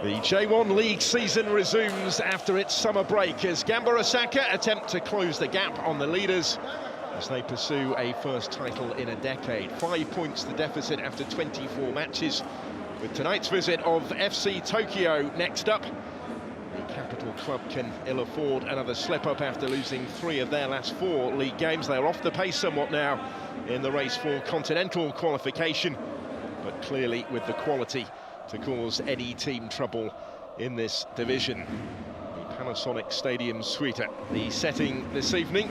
The J1 League season resumes after its summer break as Gamba Osaka attempt to close the gap on the leaders as they pursue a first title in a decade. 5 points the deficit after 24 matches, with tonight's visit of FC Tokyo next up. The capital club can ill afford another slip-up after losing 3 of their last 4 league games. They're off the pace somewhat now in the race for continental qualification, but clearly with the quality to cause any team trouble in this division. The Panasonic Stadium Suita, the setting this evening.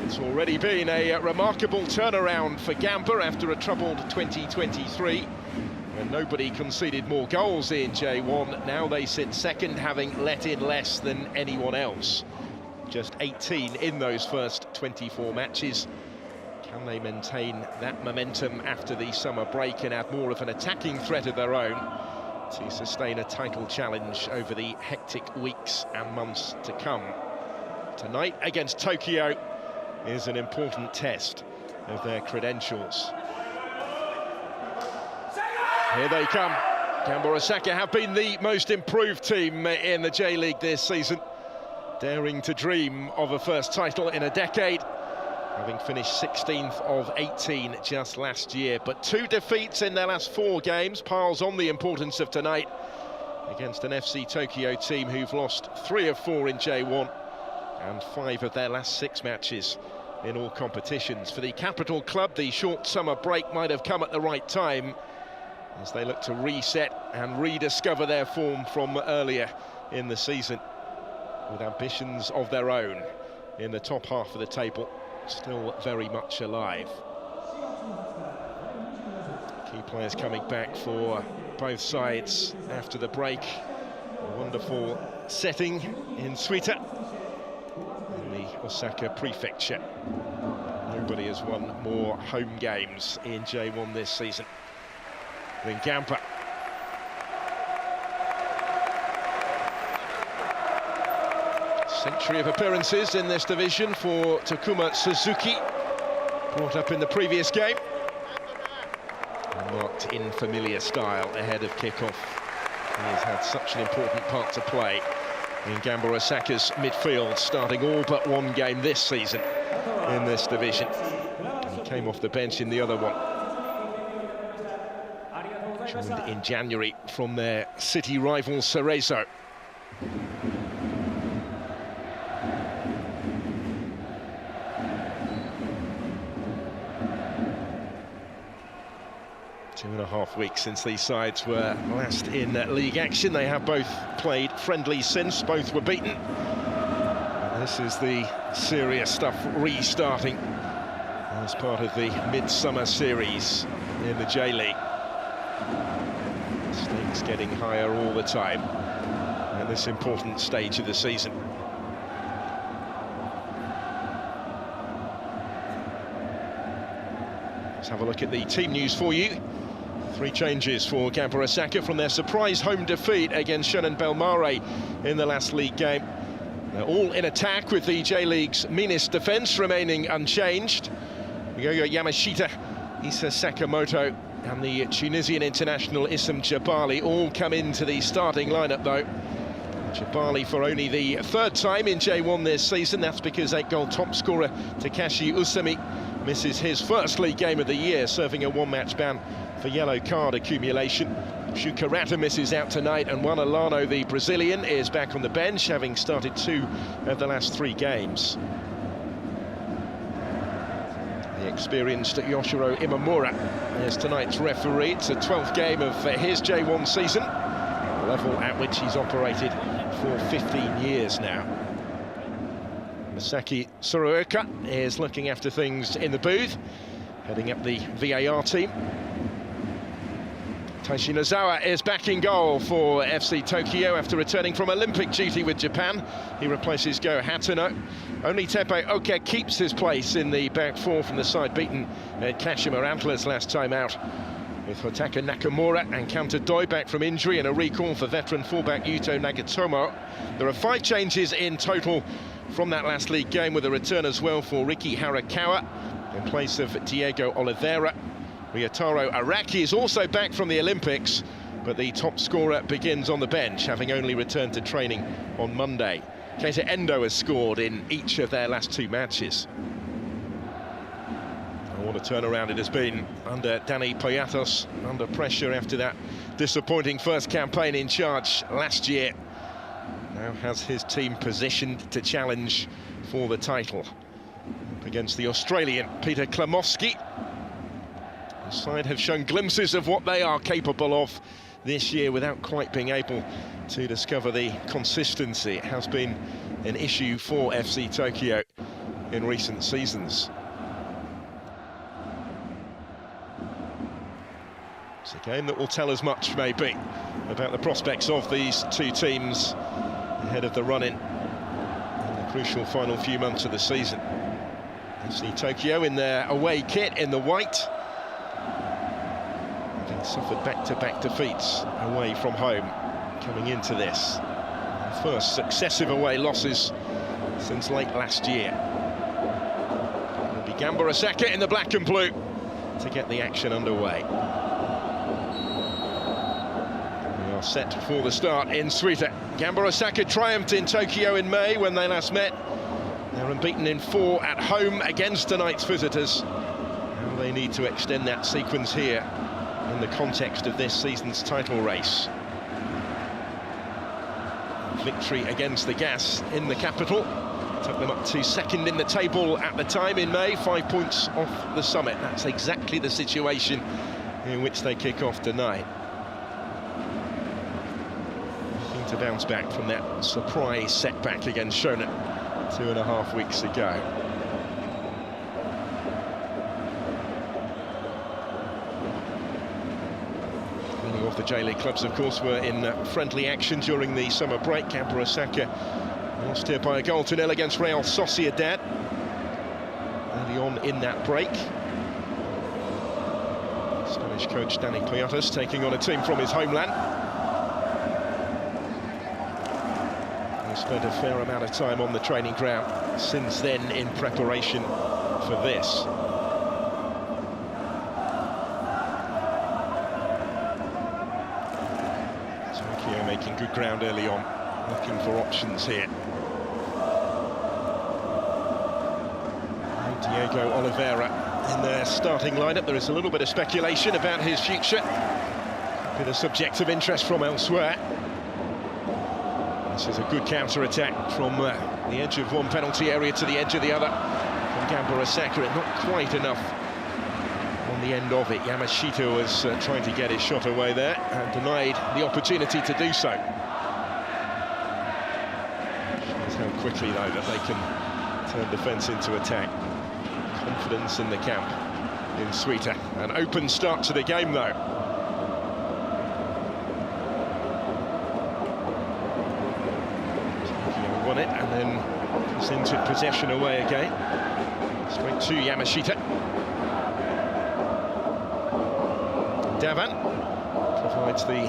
It's already been a remarkable turnaround for Gamba after a troubled 2023, when nobody conceded more goals in J1. Now they sit second, having let in less than anyone else. Just 18 in those first 24 matches. Can they maintain that momentum after the summer break and add more of an attacking threat of their own to sustain a title challenge over the hectic weeks and months to come? Tonight against Tokyo is an important test of their credentials. Here they come. Gamba Osaka have been the most improved team in the J-League this season, daring to dream of a first title in a decade, having finished 16th of 18 just last year. But 2 defeats in their last 4 games piles on the importance of tonight against an FC Tokyo team who've lost 3 of 4 in J1 and 5 of their last 6 matches in all competitions. For the capital club, the short summer break might have come at the right time as they look to reset and rediscover their form from earlier in the season, with ambitions of their own in the top half of the table still very much alive. Key players coming back for both sides after the break. A wonderful setting in Suita, in the Osaka prefecture. Nobody has won more home games in J1 this season than Gamba. Century of appearances in this division for Takuma Suzuki, brought up in the previous game, and marked in familiar style ahead of kickoff. He has had such an important part to play in Gamba Osaka's midfield, starting all but 1 game this season in this division. He came off the bench in the other one. Joined in January from their city rival Cerezo. Two and a half weeks since these sides were last in league action. They have both played friendly since, both were beaten. And this is the serious stuff restarting as part of the midsummer series in the J-League. Stakes getting higher all the time at this important stage of the season. Let's have a look at the team news for you. 3 changes for Gamba Osaka from their surprise home defeat against Shonan Bellmare in the last league game. They're all in attack, with the J-League's meanest defence remaining unchanged. Ryoyo Yamashita, Issa Sakamoto and the Tunisian international Issam Jabali all come into the starting lineup though. Jabali for only the 3rd time in J1 this season. That's because 8-goal top scorer Takashi Usami misses his first league game of the year, serving a 1-match ban for yellow card accumulation. Shukarata misses out tonight, and Juan Alano, the Brazilian, is back on the bench, having started 2 of the last 3 games. The experienced Yoshiro Imamura is tonight's referee. It's the 12th game of his J1 season, a level at which he's operated for 15 years now. Masaki Suruoka is looking after things in the booth, heading up the VAR team. Taishi Nozawa is back in goal for FC Tokyo after returning from Olympic duty with Japan. He replaces Go Hatano. Only Tepe Oke keeps his place in the back 4 from the side beaten at Kashima Antlers last time out, with Hotaka Nakamura and Kanta Doi back from injury and a recall for veteran fullback Yuto Nagatomo. There are 5 changes in total from that last league game, with a return as well for Riki Harakawa in place of Diego Oliveira. Ryotaro Araki is also back from the Olympics, but the top scorer begins on the bench, having only returned to training on Monday. Keita Endo has scored in each of their last 2 matches. And what a turnaround it has been under Dani Poyatos, under pressure after that disappointing first campaign in charge last year. Now has his team positioned to challenge for the title up against the Australian Peter Klimowski. The side have shown glimpses of what they are capable of this year without quite being able to discover the consistency. It has been an issue for FC Tokyo in recent seasons. It's a game that will tell us much, maybe, about the prospects of these 2 teams ahead of the run-in in the crucial final few months of the season. FC Tokyo in their away kit in the white, having suffered back-to-back defeats away from home coming into this. Their first successive away losses since late last year. It will be Gamba Osaka in the black and blue to get the action underway. We are set for the start in Suita. Gamba Osaka triumphed in Tokyo in May when they last met. They're unbeaten in 4 at home against tonight's visitors. Now they need to extend that sequence here in the context of this season's title race. Victory against the Gas in the capital took them up to 2nd in the table at the time in May, 5 points off the summit. That's exactly the situation in which they kick off tonight. Looking to bounce back from that surprise setback against Shonan 2.5 weeks ago. Many of the J-League clubs, of course, were in friendly action during the summer break. Gamba Osaka lost here by a goal to 0 against Real Sociedad early on in that break. Spanish coach Dani Poyatos taking on a team from his homeland. He spent a fair amount of time on the training ground since then in preparation for this. Tokyo making good ground early on, looking for options here. Diego Oliveira in their starting lineup. There is a little bit of speculation about his future, a bit of subject of interest from elsewhere. This is a good counter-attack from the edge of one penalty area to the edge of the other from Gamba Osaka, and not quite enough on the end of it. Yamashita was trying to get his shot away there and denied the opportunity to do so. Shows how quickly, though, that they can turn defence into attack. Confidence in the camp in Suita. An open start to the game, though. Tokyo won it and then presented possession away again. Straight to Yamashita. Davan provides the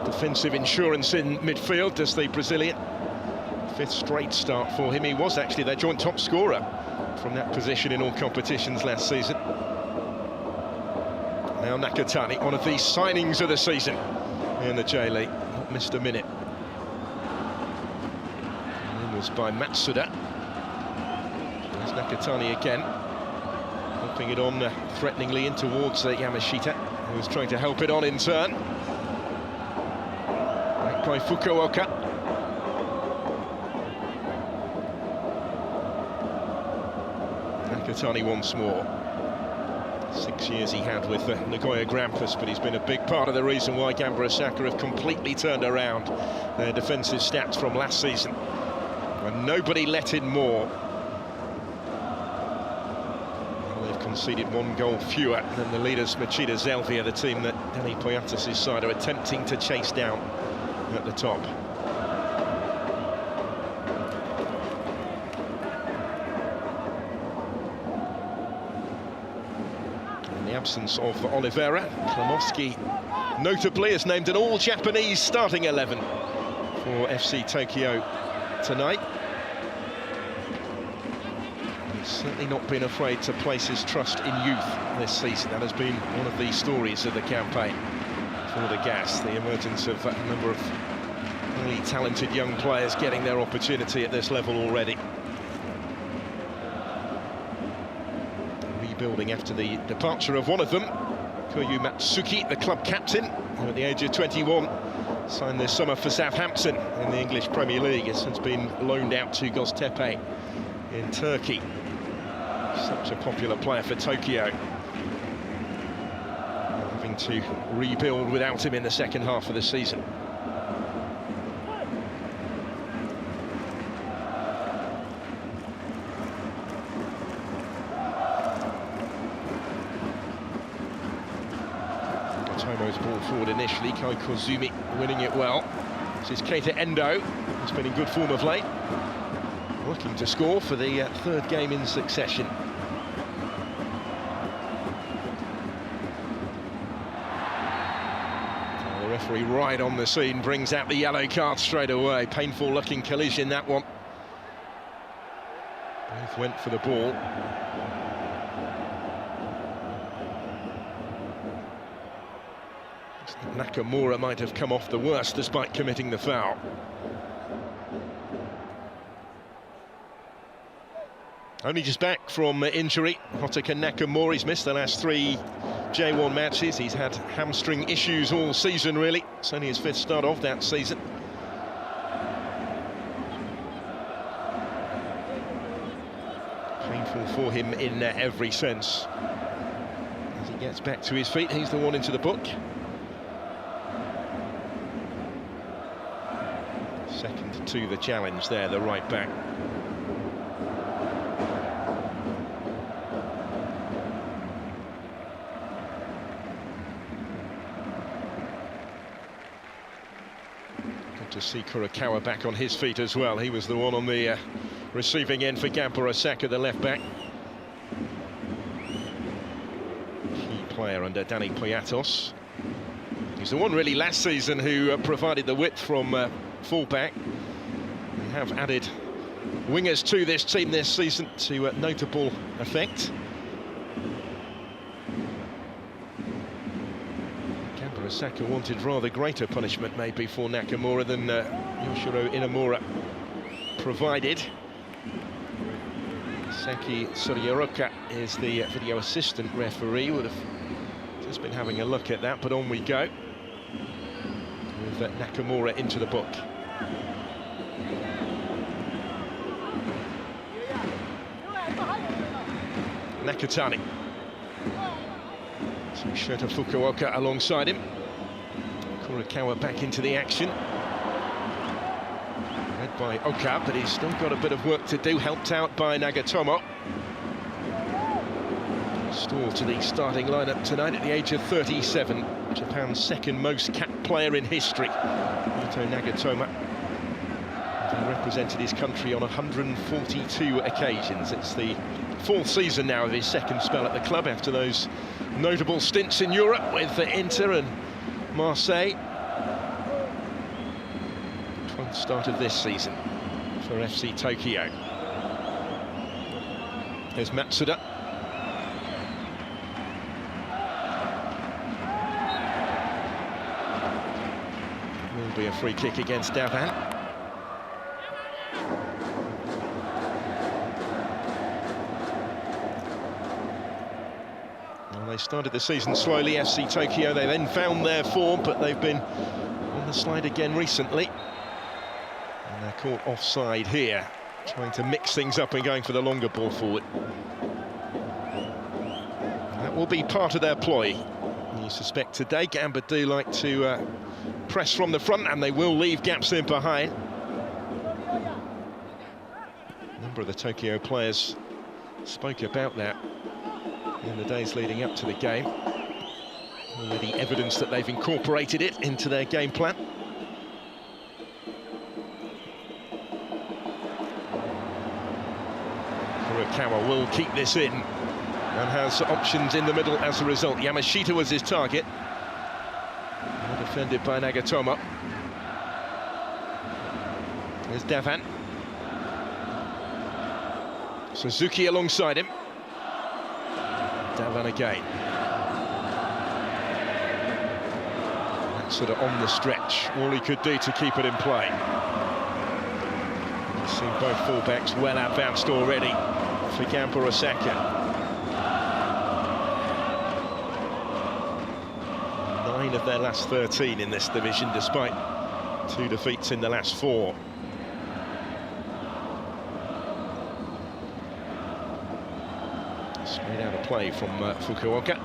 defensive insurance in midfield, does the Brazilian. 5th straight start for him. He was actually their joint top scorer from that position in all competitions last season. Now Nakatani, one of the signings of the season in the J-League, not missed a minute. And was by Matsuda. There's Nakatani again, helping it on threateningly in towards Yamashita, who was trying to help it on in turn. Back by Fukuoka. Nakatani once more. 6 years he had with Nagoya Grampus, but he's been a big part of the reason why Gamba Osaka have completely turned around their defensive stats from last season. And nobody let in more. Well, they've conceded 1 goal fewer than the leaders Machida Zelvia, the team that Dani Poyatos' side are attempting to chase down at the top. Absence of Oliveira, Klimowski notably is named an all-Japanese starting 11 for FC Tokyo tonight. He's certainly not been afraid to place his trust in youth this season. That has been one of the stories of the campaign. for the gas. The emergence of a number of really talented young players getting their opportunity at this level already. Rebuilding after the departure of one of them, Koyu Matsuki, the club captain, who at the age of 21 signed this summer for Southampton in the English Premier League. Has since been loaned out to Göztepe in Turkey. Such a popular player for Tokyo. Having to rebuild without him in the second half of the season. Tomo's ball forward initially, Kai Kozumi winning it well. This is Keita Endo, who's been in good form of late. Looking to score for the third game in succession. The referee right on the scene brings out the yellow card straight away. Painful looking collision, that one. Both went for the ball. Nakamura might have come off the worst despite committing the foul. Only just back from injury, Hotoka Nakamura. He's missed the last 3 J1 matches. He's had hamstring issues all season, really. It's only his 5th start of that season. Painful for him in every sense. As he gets back to his feet, he's the one into the book. Second to the challenge there, the right back. Good to see Kurokawa back on his feet as well. He was the one on the receiving end for Gamba Osaka, the left back. Key player under Danny Poyatos. He's the one really last season who provided the width from full-back. They have added wingers to this team this season to notable effect. Gamba Osaka wanted rather greater punishment maybe for Nakamura than Yoshiro Inamura provided. Seki Suryaroka is the video assistant referee. Would have just been having a look at that, but on we go with Nakamura into the book. Nakatani. So Shota Fukuoka alongside him. Kurokawa back into the action. Led by Oka, but he's still got a bit of work to do, helped out by Nagatomo. Installed to the starting lineup tonight at the age of 37. Japan's second most capped player in history, Yuto Nagatomo. He represented his country on 142 occasions. It's the 4th season now of his second spell at the club after those notable stints in Europe with Inter and Marseille. 12th start of this season for FC Tokyo. There's Matsuda. Will be a free kick against Davan. They started the season slowly, FC Tokyo. They then found their form, but they've been on the slide again recently. And they're caught offside here, trying to mix things up and going for the longer ball forward. That will be part of their ploy. You suspect today Gamba do like to press from the front, and they will leave gaps in behind. A number of the Tokyo players spoke about that in the days leading up to the game. Already evidence that they've incorporated it into their game plan. Kurokawa will keep this in and has options in the middle as a result. Yamashita was his target. Well defended by Nagatomo. There's Davan. Suzuki alongside him. Davan again. Matsuda on the stretch, all he could do to keep it in play. You've seen both fullbacks well advanced already for Gamba Osaka. 9 of their last 13 in this division, despite 2 defeats in the last 4. Straight out of play from Fukuoka.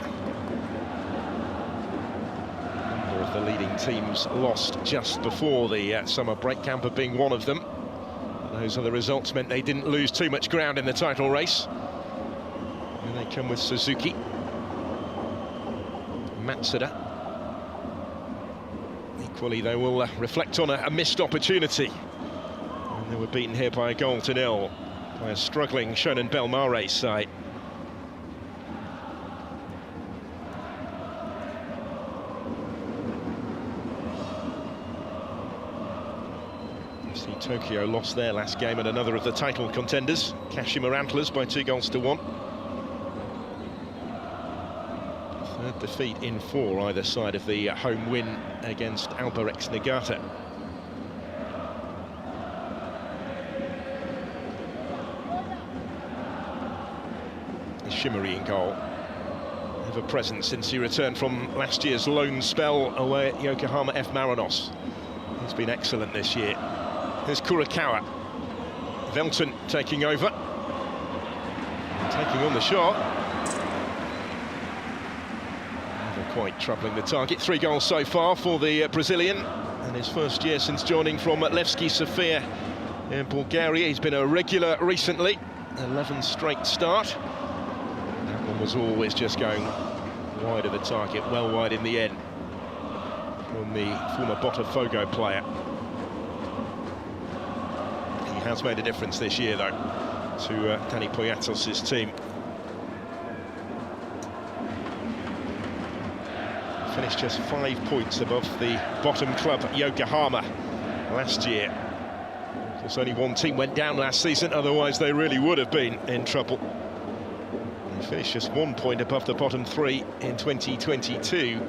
The leading teams lost just before the summer break, Gamba being one of them. Those other results meant they didn't lose too much ground in the title race. And they come with Suzuki, Matsuda. Equally, they will reflect on a missed opportunity. And they were beaten here by a 1-0 by a struggling Shonan Bellmare side. Tokyo lost their last game at another of the title contenders, Kashima Antlers, by 2-1. Third defeat in 4 either side of the home win against Albirex Niigata. Shimmery in goal, ever present since he returned from last year's loan spell away at Yokohama F. Marinos. He's been excellent this year. There's Kurakawa. Velton taking over. Taking on the shot. Never quite troubling the target. 3 goals so far for the Brazilian. And his first year since joining from Levski Sofia in Bulgaria. He's been a regular recently. 11 straight start. That one was always just going wide of the target. Well wide in the end. From the former Botafogo player. Has made a difference this year, though, to Danny Poyatos' team. Finished just 5 points above the bottom club, Yokohama, last year. Because only one team went down last season, otherwise they really would have been in trouble. They finished just 1 point above the bottom 3 in 2022.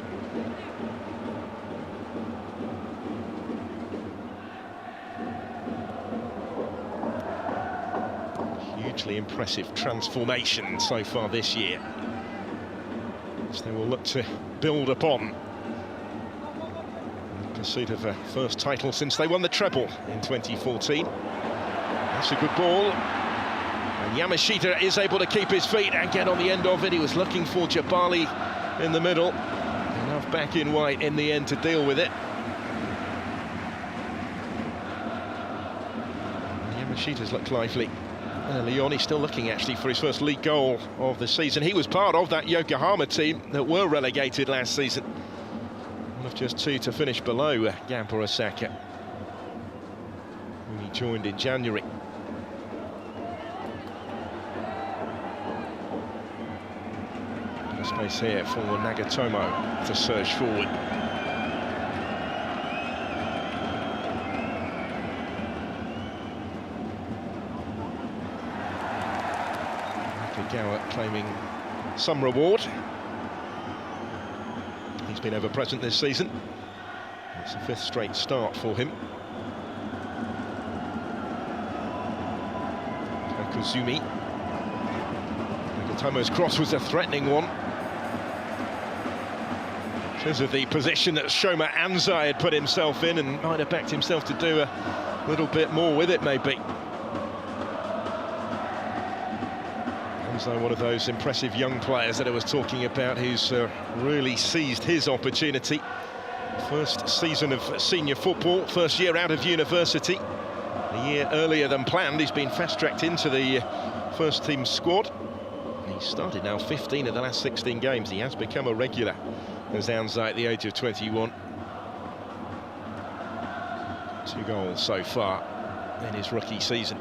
Impressive transformation so far this year, which they will look to build upon in pursuit of a first title since they won the treble in 2014. That's a good ball, and Yamashita is able to keep his feet and get on the end of it. He was looking for Jabali in the middle, enough back in white in the end to deal with it. Yamashita's looked lively. Leone still looking actually for his first league goal of the season. He was part of that Yokohama team that were relegated last season. One of just 2 to finish below Gamba Osaka, who he joined in January. Space here for Nagatomo to surge forward. Gower claiming some reward. He's been ever present this season. It's the 5th straight start for him. Takuzumi. Nagatomo's cross was a threatening one, because of the position that Shoma Anzai had put himself in, and might have backed himself to do a little bit more with it, maybe. One of those impressive young players that I was talking about, who's really seized his opportunity. First season of senior football, first year out of university. A year earlier than planned, he's been fast-tracked into the first team squad. He's started now 15 of the last 16 games. He has become a regular as Anzai at the age of 21. 2 goals so far in his rookie season.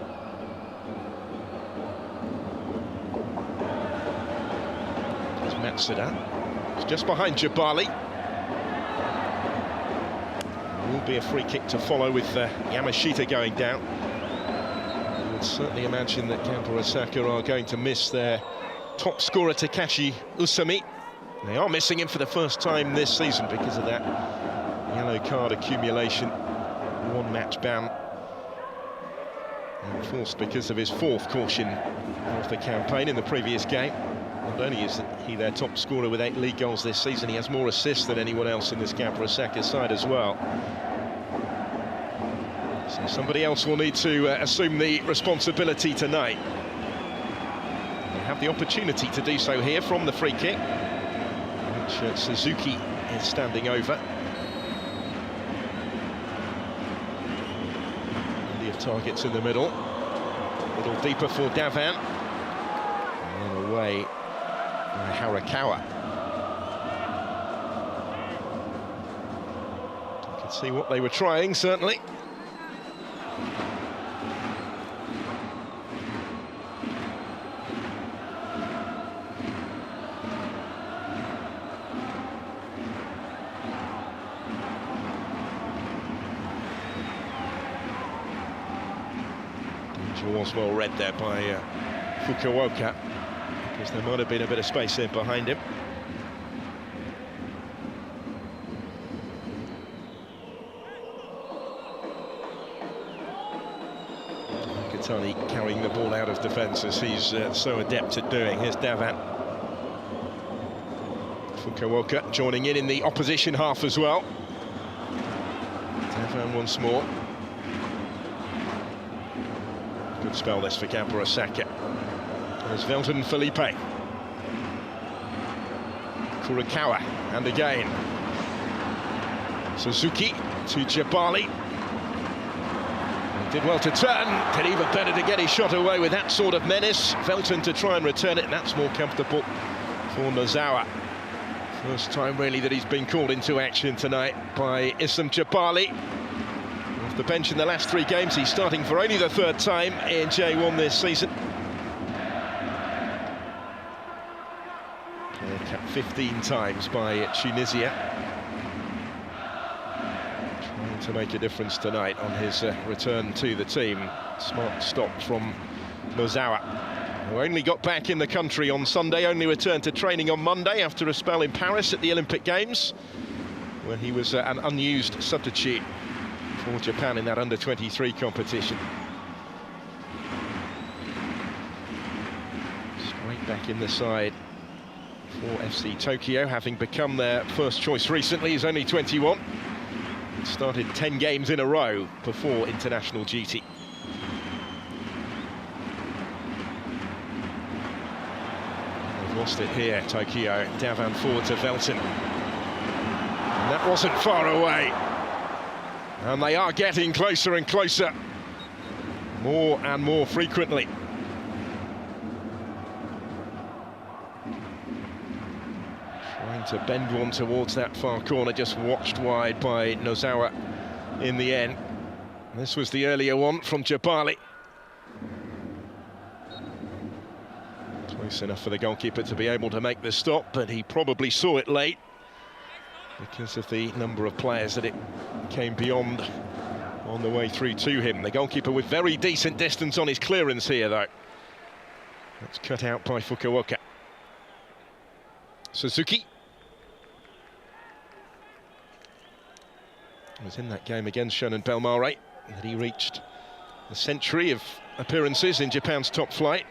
Matsuda. It's just behind Jabali. Will be a free kick to follow with Yamashita going down. I would certainly imagine that Gamba Osaka are going to miss their top scorer Takashi Usami. They are missing him for the first time this season because of that yellow card accumulation, 1 match ban, enforced because of his 4th caution of the campaign in the previous game. Not only is he their top scorer with 8 league goals this season, he has more assists than anyone else in this Gamba Osaka side as well. So somebody else will need to assume the responsibility tonight. They have the opportunity to do so here from the free kick, which Suzuki is standing over. Plenty of targets in the middle. A little deeper for Davan. And then away by Harakawa. You can see what they were trying, certainly. Was well read there by Fukuoka, because there might have been a bit of space in behind him. Katani carrying the ball out of defence, as he's so adept at doing. Here's Davan. Fukuoka joining in the opposition half as well. Davan once more. Good spell this for Gamba Osaka. There's Velton Felipe. Kurikawa, and again. Suzuki to Jabali. He did well to turn, did even better to get his shot away with that sort of menace. Velton to try and return it, and that's more comfortable for Nozawa. First time really that he's been called into action tonight by Issam Jabali. The bench in the last 3 games, he's starting for only the 3rd time in J1 this season. Capped 15 times by Tunisia. Trying to make a difference tonight on his return to the team. Smart stop from Nozawa, who only got back in the country on Sunday, only returned to training on Monday after a spell in Paris at the Olympic Games, where he was an unused substitute for Japan in that under-23 competition. Straight back in the side for FC Tokyo, having become their first choice recently. He's only 21. Started 10 games in a row before international duty. They've lost it here, Tokyo. Davan forward to Velton. And that wasn't far away. And they are getting closer and closer, more and more frequently. Trying to bend one towards that far corner, just watched wide by Nozawa in the end. This was the earlier one from Jabali. Close enough for the goalkeeper to be able to make the stop, but he probably saw it late, because of the number of players that it came beyond on the way through to him. The goalkeeper with very decent distance on his clearance here, though. That's cut out by Fukuoka. Suzuki was in that game against Shonan Bellmare that he reached a century of appearances in Japan's top flight.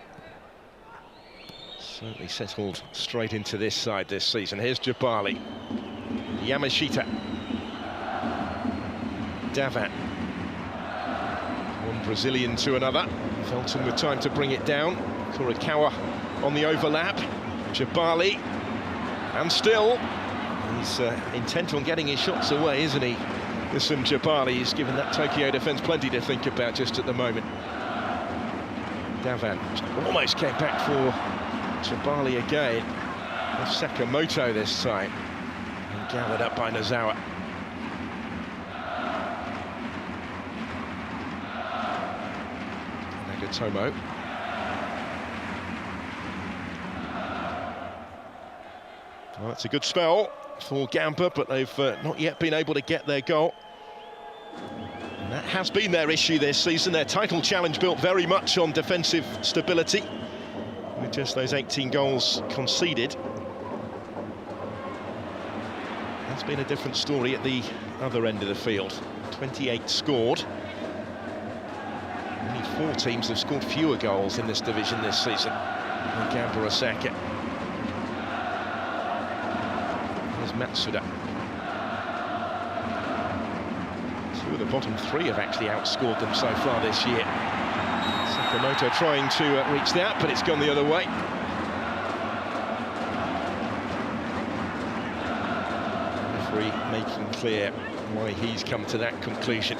Certainly settled straight into this side this season. Here's Jabali. Yamashita. Davan. One Brazilian to another. Velton with time to bring it down. Kurikawa on the overlap. Jabali. And still, he's intent on getting his shots away, isn't he? Issam Jabali. He's given that Tokyo defence plenty to think about just at the moment. Davan almost came back for Jabali again. Sakamoto this time. Gathered up by Nozawa. Nagatomo. Well, it's a good spell for Gamba, but they've not yet been able to get their goal. And that has been their issue this season. Their title challenge built very much on defensive stability, with just those 18 goals conceded. That's been a different story at the other end of the field. 28 scored. Only 4 teams have scored fewer goals in this division this season. Gamba Osaka. There's Matsuda. 2 of the bottom 3 have actually outscored them so far this year. Sakamoto trying to reach that, but it's gone the other way. Referee making clear why he's come to that conclusion.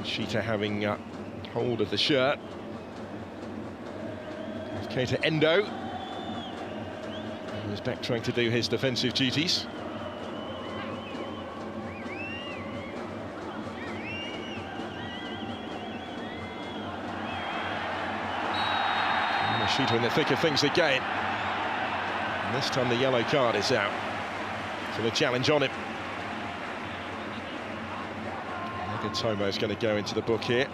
Shita having hold of the shirt. Keita Endo, who's back trying to do his defensive duties. Shita in the thick of things again. And this time the yellow card is out for the challenge on him. Nagatomo is going to go into the book here.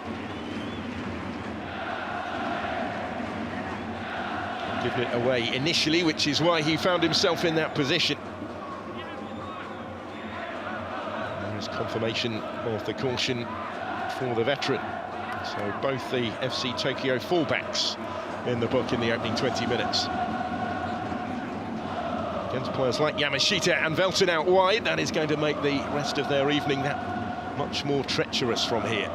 Giving it away initially, which is why he found himself in that position. There's confirmation of the caution for the veteran. So both the FC Tokyo fullbacks in the book in the opening 20 minutes. Against players like Yamashita and Velton out wide, that is going to make the rest of their evening that much more treacherous from here.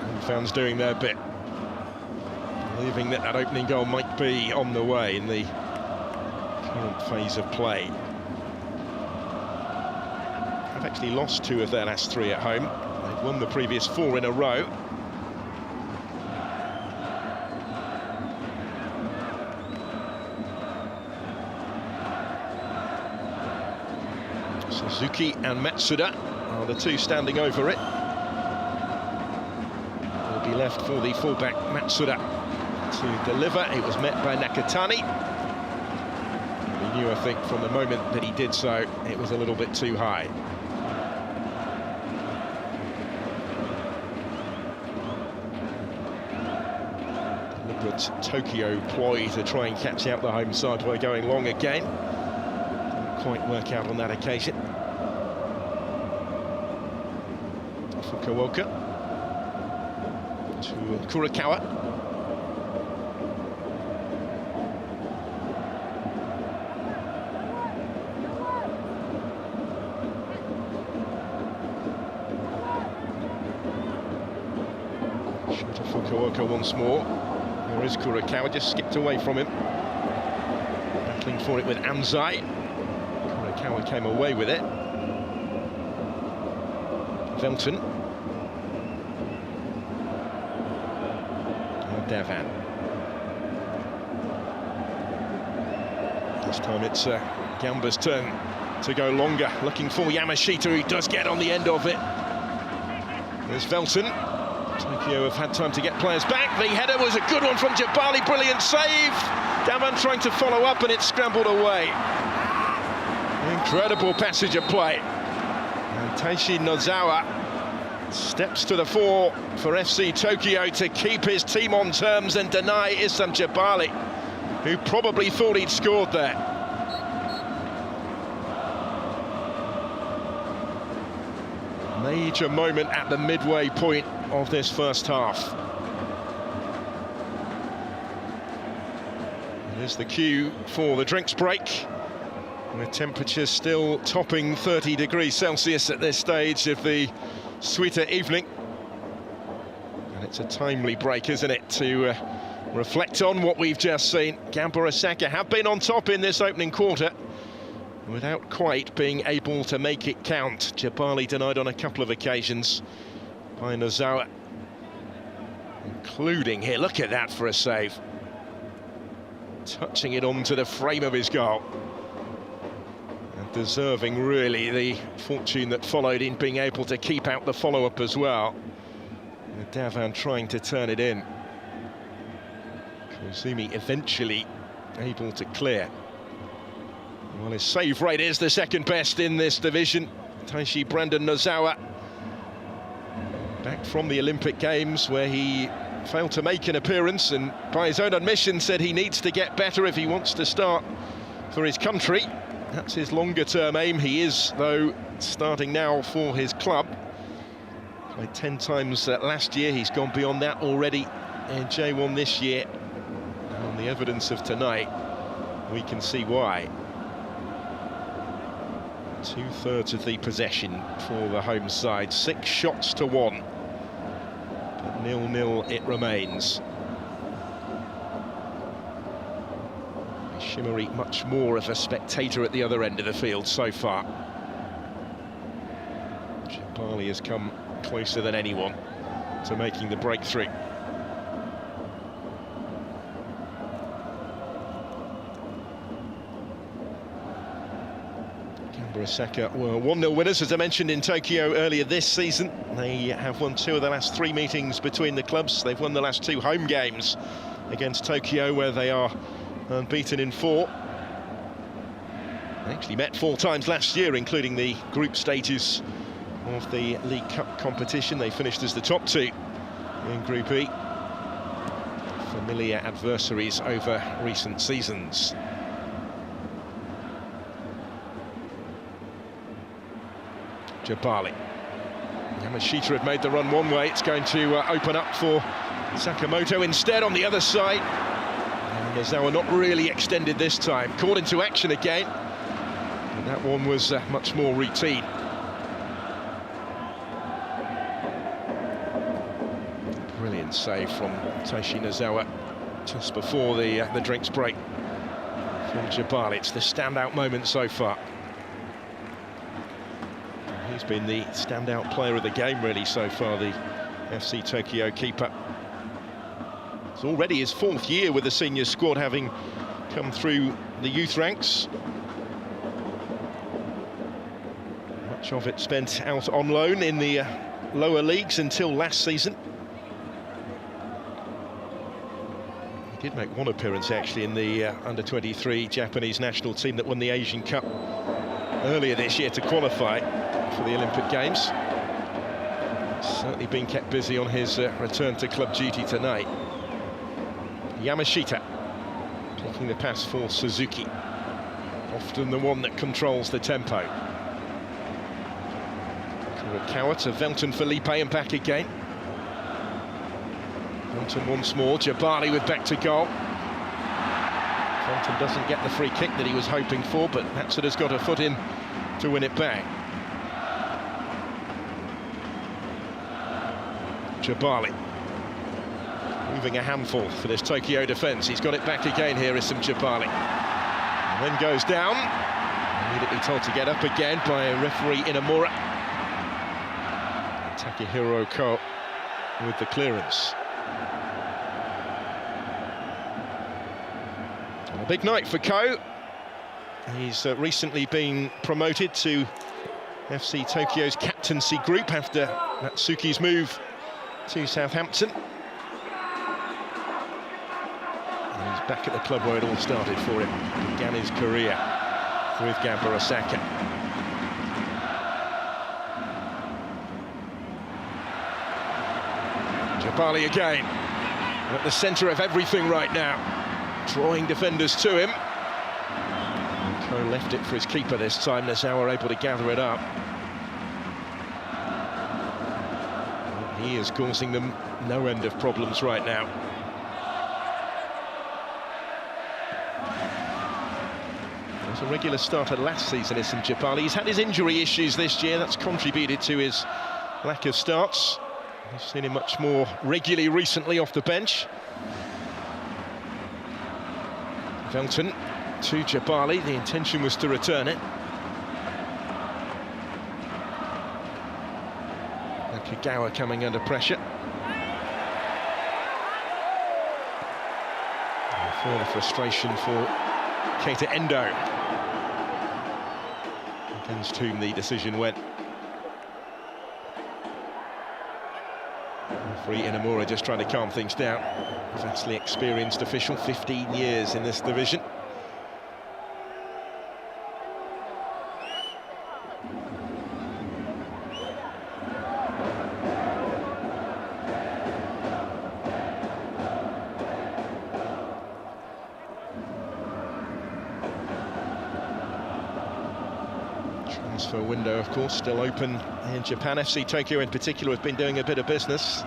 And fans doing their bit, believing that that opening goal might be on the way in the current phase of play. Have actually lost 2 of their last 3 at home. They've won the previous 4 in a row. Suzuki and Matsuda are the 2 standing over it. Will be left for the fullback Matsuda to deliver. It was met by Nakatani. He knew, I think, from the moment that he did so, it was a little bit too high. Deliberate Tokyo ploy to try and catch out the home side by going long again. Didn't quite work out on that occasion. Fukuoka to Kurakawa. Fukuoka once more. There is Kurakawa, just skipped away from him. Battling for it with Anzai. Kurakawa came away with it. Velton. And Davan. This time it's Gamba's turn to go longer, looking for Yamashita, who does get on the end of it. There's Velton. Tokyo have had time to get players back. The header was a good one from Jabali, brilliant save. Davan trying to follow up and it's scrambled away. Incredible passage of play. And Taishi Nozawa steps to the fore for FC Tokyo to keep his team on terms and deny Issam Jabali, who probably thought he'd scored there. Major moment at the midway point of this first half. There's the cue for the drinks break. And the temperature's still topping 30 degrees Celsius at this stage of the Suita evening. And it's a timely break, isn't it, to reflect on what we've just seen. Gamba Osaka have been on top in this opening quarter, without quite being able to make it count. Jabali denied on a couple of occasions by Nozawa, including here. Look at that for a save. Touching it onto the frame of his goal. And deserving, really, the fortune that followed in being able to keep out the follow-up as well. And Davan trying to turn it in. Koizumi eventually able to clear. Well, his save rate is the second best in this division. Taishi Brandon Nozawa, back from the Olympic Games where he failed to make an appearance, and by his own admission said he needs to get better if he wants to start for his country. That's his longer-term aim. He is, though, starting now for his club. Played 10 times last year. He's gone beyond that already in J1 this year. On the evidence of tonight, we can see why. 2/3 of the possession for the home side, 6 shots to 1. But 0-0 it remains. Shimmery much more of a spectator at the other end of the field so far. Jabali has come closer than anyone to making the breakthrough. Gamba Osaka were 1-0 winners, as I mentioned, in Tokyo earlier this season. They have won 2 of the last 3 meetings between the clubs. They've won the last 2 home games against Tokyo, where they are unbeaten in 4. They actually met 4 times last year, including the group stages of the League Cup competition. They finished as the top 2 in Group E. Familiar adversaries over recent seasons. Jabali. Yamashita had made the run one way. It's going to open up for Sakamoto instead on the other side. And Nozawa not really extended this time. Caught into action again. And that one was much more routine. Brilliant save from Taishi Nozawa just before the drinks break from Jabali. It's the standout moment so far. He's been the standout player of the game, really, so far, the FC Tokyo keeper. It's already his 4th year with the senior squad, having come through the youth ranks. Much of it spent out on loan in the lower leagues until last season. He did make one appearance, actually, in the under-23 Japanese national team that won the Asian Cup earlier this year to qualify for the Olympic Games. Certainly been kept busy on his return to club duty tonight. Yamashita picking the pass for Suzuki, often the one that controls the tempo. Kurokawa to Velton Felipe and back again. Velton once more, Jabali with back to goal. Velton doesn't get the free kick that he was hoping for, but Matsuda's got a foot in to win it back. Jabali moving a handful for this Tokyo defence. He's got it back again here, is some Jabali. And then goes down. Immediately told to get up again by referee Inamura. Takehiro Ko with the clearance. And a big night for Ko. He's recently been promoted to FC Tokyo's captaincy group after Natsuki's move to Southampton. And he's back at the club where it all started for him. Began his career with Gamba Osaka. Jabali again, at the centre of everything right now, drawing defenders to him. Ko left it for his keeper this time. Nozawa able to gather it up. He is causing them no end of problems right now. He was a regular starter last season, Issam Jabali. He's had his injury issues this year. That's contributed to his lack of starts. We've seen him much more regularly recently off the bench. Velton to Jabali. The intention was to return it. Nakagawa coming under pressure. And further frustration for Keita Endo, against whom the decision went. Referee Inamura just trying to calm things down. Vastly experienced official, 15 years in this division. Transfer window, of course, still open in Japan. FC Tokyo in particular have been doing a bit of business.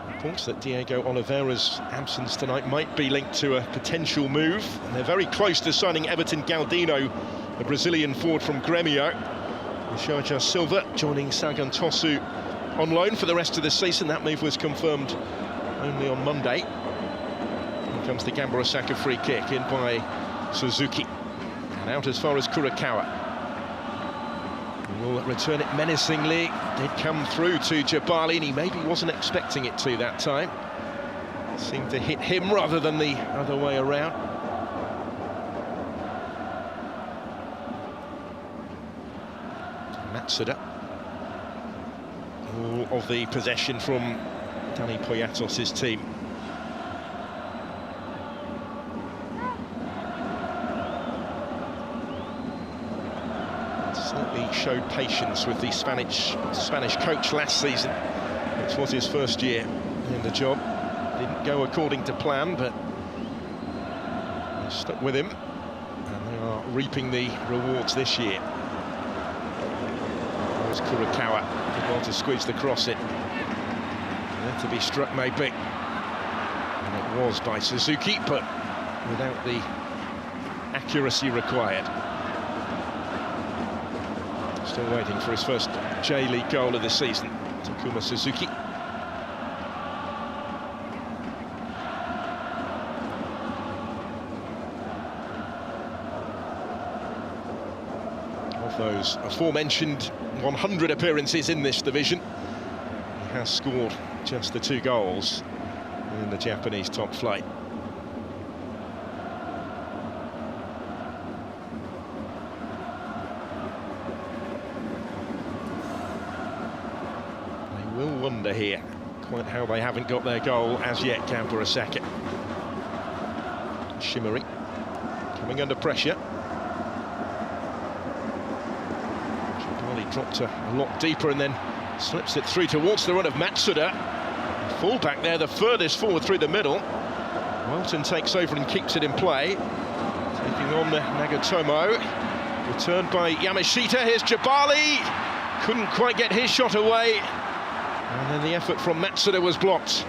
Reports that Diego Oliveira's absence tonight might be linked to a potential move. And they're very close to signing Everton Galdino, the Brazilian forward from Grêmio. Jorge Silva joining Sagan Tosu on loan for the rest of the season. That move was confirmed only on Monday. Here comes the Gamba Osaka free kick in by Suzuki. And out as far as Kurokawa. Will return it menacingly. Did come through to Jabali, and he maybe wasn't expecting it to that time. Seemed to hit him rather than the other way around. Matsuda. All of the possession from Dani Poyatos' team. Certainly showed patience with the Spanish coach last season, which was his first year in the job. Didn't go according to plan, but they stuck with him, and they are reaping the rewards this year. There's Kurokawa, did well to squeeze the cross in. There to be struck maybe, and it was by Suzuki, but without the accuracy required. Still waiting for his first J-League goal of the season, Takuma Suzuki. Of those aforementioned 100 appearances in this division, he has scored just the 2 goals in the Japanese top flight. Will wonder here quite how they haven't got their goal as yet, Gamba Osaka. Shimmery coming under pressure. Jabali dropped a lot deeper and then slips it through towards the run of Matsuda. Full back there, the furthest forward through the middle. Welton takes over and keeps it in play. Taking on Nagatomo. Returned by Yamashita. Here's Jabali. Couldn't quite get his shot away. And then the effort from Matsuda was blocked.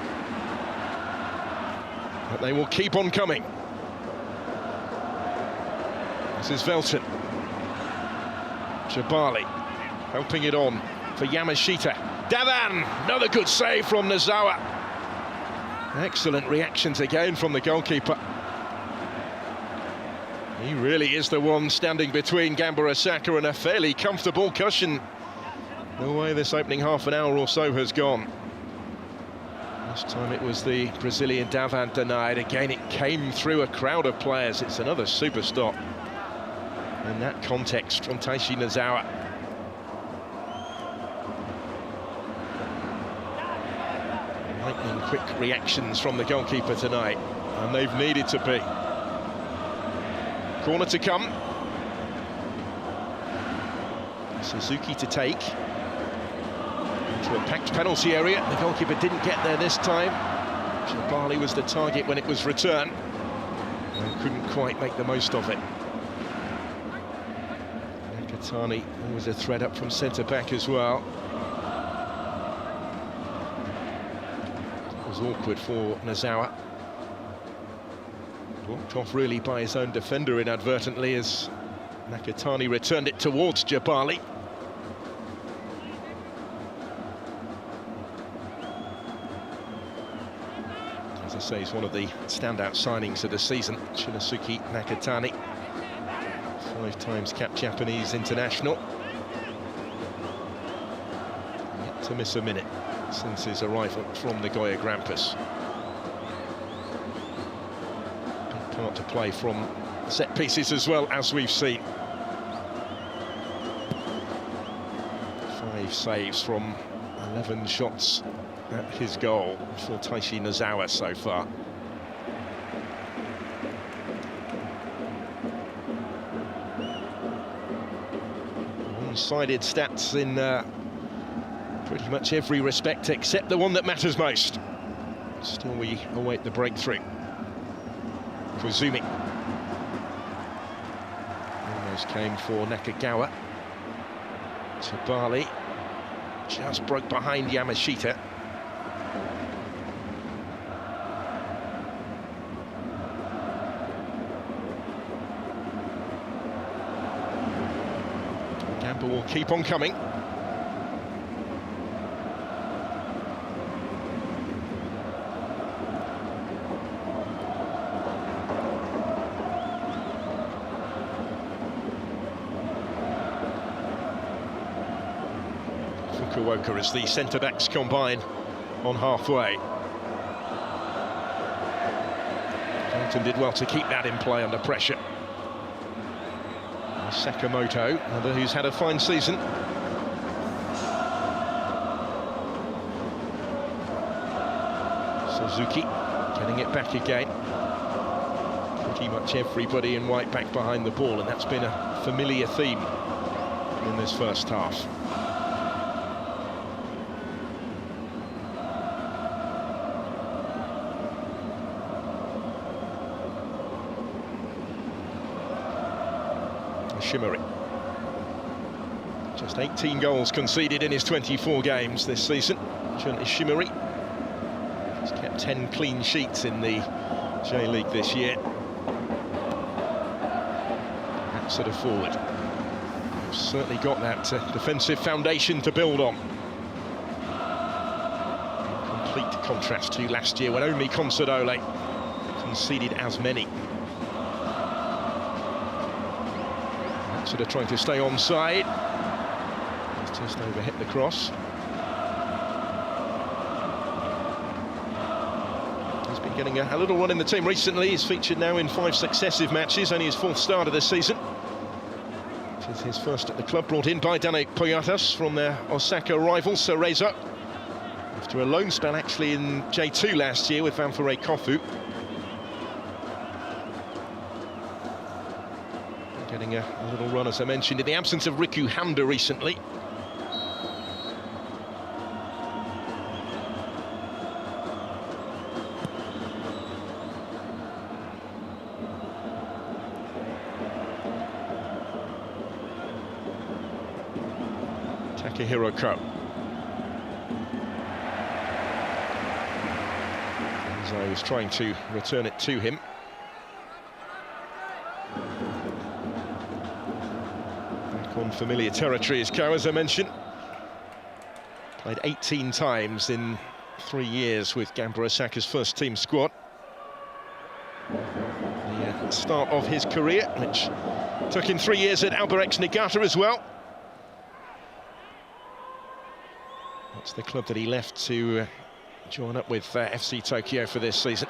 But they will keep on coming. This is Velton. Jabali helping it on for Yamashita. Davan, another good save from Nozawa. Excellent reactions again from the goalkeeper. He really is the one standing between Gamba Osaka and a fairly comfortable cushion. The way this opening half an hour or so has gone. Last time it was the Brazilian Davan denied. Again, it came through a crowd of players. It's another super stop in that context from Taishi Nozawa. Lightning quick reactions from the goalkeeper tonight, and they've needed to be. Corner to come. Suzuki to take. To a packed penalty area. The goalkeeper didn't get there this time. Jabali was the target when it was returned and couldn't quite make the most of it. Nakatani was a thread up from centre-back as well. It was awkward for Nozawa. Blocked off really by his own defender inadvertently as Nakatani returned it towards Jabali. As I say, he's one of the standout signings of the season, Shinosuke Nakatani. 5 times capped Japanese international. Yet to miss a minute since his arrival from Nagoya Grampus. Big part to play from set pieces as well, as we've seen. 5 saves from 11 shots at his goal for Taishi Nozawa so far. One-sided stats in pretty much every respect except the one that matters most. Still we await the breakthrough for Zumi. Almost came for Nakagawa. Tabali just broke behind Yamashita. Gamba will keep on coming. Fukuoka as the centre-backs combine on halfway. Dalton did well to keep that in play under pressure. Sakamoto, another who's had a fine season. Suzuki getting it back again. Pretty much everybody in white back behind the ball, and that's been a familiar theme in this first half. Shimori. Just 18 goals conceded in his 24 games this season. Shimori has kept 10 clean sheets in the J-League this year. That sort of forward. He's certainly got that defensive foundation to build on. Complete contrast to last year when only Consadole conceded as many. Sort of trying to stay onside. He's just overhit the cross. He's been getting a little run in the team recently. He's featured now in 5 successive matches, only his 4th start of the season. It is his first at the club, brought in by Dane Poyatas from their Osaka rival Cerezo. After a loan spell actually in J2 last year with Vanfore Kofu. Getting a little run, as I mentioned, in the absence of Riku Handa recently. Takehiro Ko. Enzo is trying to return it to him. On familiar territory is Ko, as I mentioned. Played 18 times in 3 years with Gamba Osaka's first team squad. The start of his career, which took him 3 years at Albirex Niigata as well. That's the club that he left to join up with FC Tokyo for this season.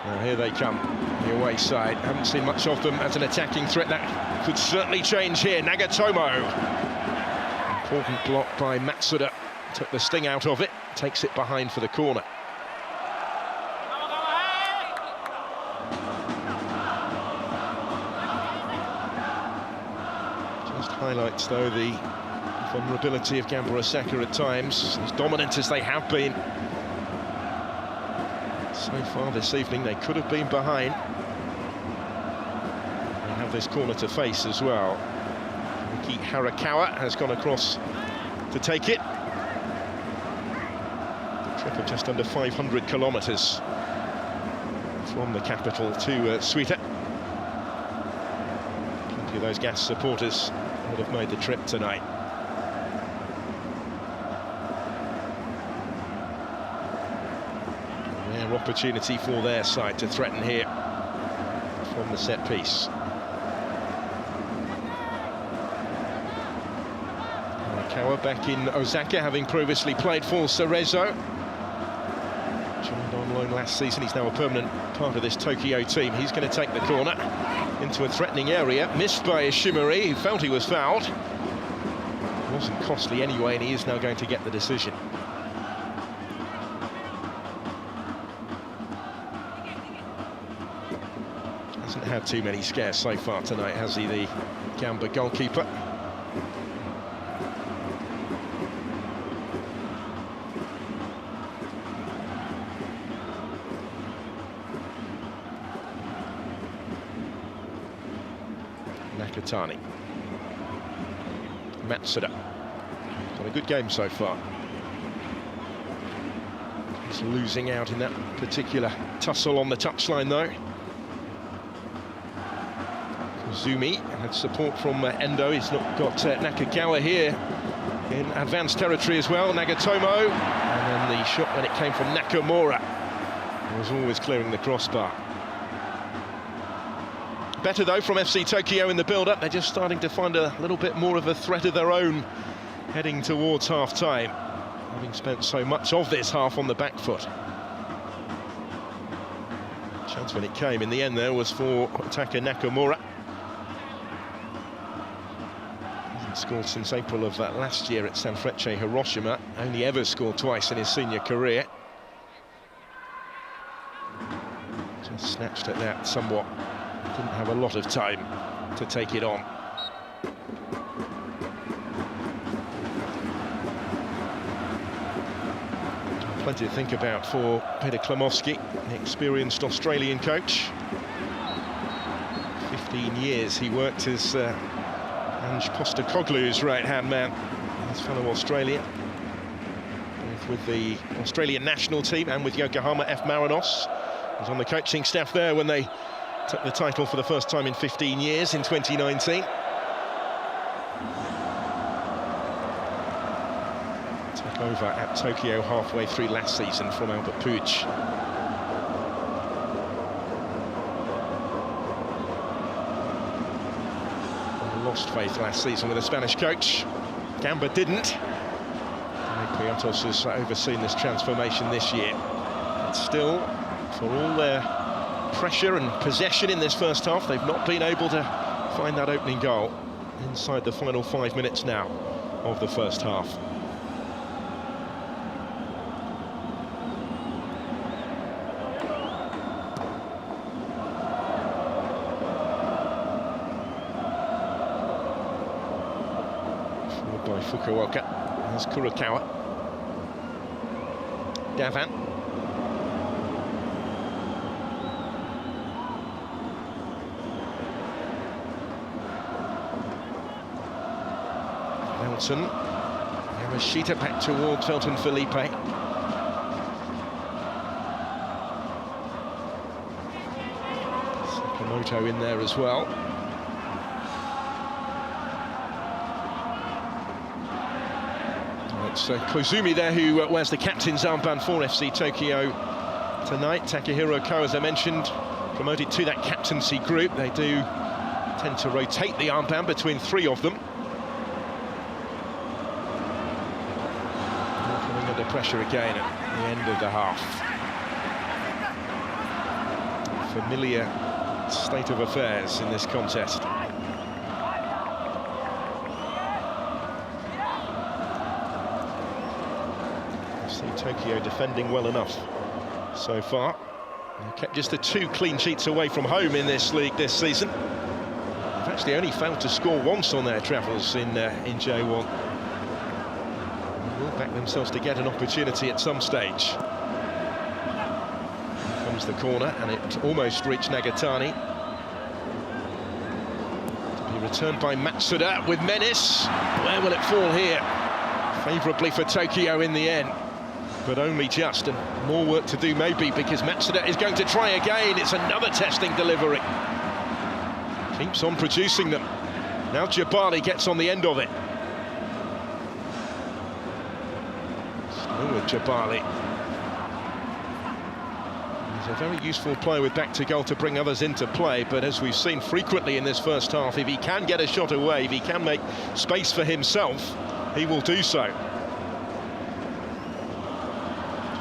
Now here they come, the away side. Haven't seen much of them as an attacking threat. That could certainly change here. Nagatomo. Important block by Matsuda. Took the sting out of it. Takes it behind for the corner. Just highlights, though, the vulnerability of Gamba Osaka at times. As dominant as they have been so far this evening, they could have been behind. They have this corner to face as well. Miki Harakawa has gone across to take it. A trip of just under 500 kilometres from the capital to Suita. Plenty of those gas supporters would have made the trip tonight. Opportunity for their side to threaten here from the set piece. Arakawa back in Osaka, having previously played for Cerezo. Joined on loan last season, he's now a permanent part of this Tokyo team. He's going to take the corner into a threatening area, missed by Ishimori, who felt he was fouled. It wasn't costly anyway, and he is now going to get the decision. Hasn't had too many scares so far tonight, has he, the Gamba goalkeeper? Nakatani. Matsuda. Got a good game so far. He's losing out in that particular tussle on the touchline, though. Zumi had support from Endo. He's not got Nakagawa here in advanced territory as well. Nagatomo, and then the shot when it came from Nakamura was always clearing the crossbar. Better though from FC Tokyo in the build-up. They're just starting to find a little bit more of a threat of their own heading towards half-time, having spent so much of this half on the back foot. Chance when it came in the end there was for attacker Nakamura. Hasn't scored since April of last year at Sanfrecce Hiroshima. Only ever scored twice in his senior career. Just snatched at that somewhat. Didn't have a lot of time to take it on. Plenty to think about for Peter Klimowski, the experienced Australian coach. 15 years he worked as Ange Postecoglou's right-hand man, his fellow Australian, both with the Australian national team and with Yokohama F. Marinos. He was on the coaching staff there when they took the title for the first time in 15 years in 2019. Took over at Tokyo halfway through last season from Albert Puig. Lost faith last season with a Spanish coach. Gamba didn't. Piatos has overseen this transformation this year. But still, for all their pressure and possession in this first half, they've not been able to find that opening goal inside the final 5 minutes now of the first half. Followed by Fukuoka, there's Kurokawa. Davan. Felton. Yamashita back towards Felton Felipe. Sakamoto in there as well. It's Koizumi there who wears the captain's armband for FC Tokyo tonight. Takahiro Ko, as I mentioned, promoted to that captaincy group. They do tend to rotate the armband between three of them. Pressure again at the end of the half. Familiar state of affairs in this contest. See Tokyo defending well enough so far. They've kept just the 2 clean sheets away from home in this league this season. They've actually only failed to score once on their travels in J1. Back themselves to get an opportunity at some stage. Here comes the corner, and it almost reached Nagatani. To be returned by Matsuda with menace. Where will it fall here? Favourably for Tokyo in the end, but only just, and more work to do maybe, because Matsuda is going to try again. It's another testing delivery. Keeps on producing them. Now Jabali gets on the end of it. With Jabali. He's a very useful player with back to goal to bring others into play, but as we've seen frequently in this first half, if he can get a shot away, if he can make space for himself, he will do so.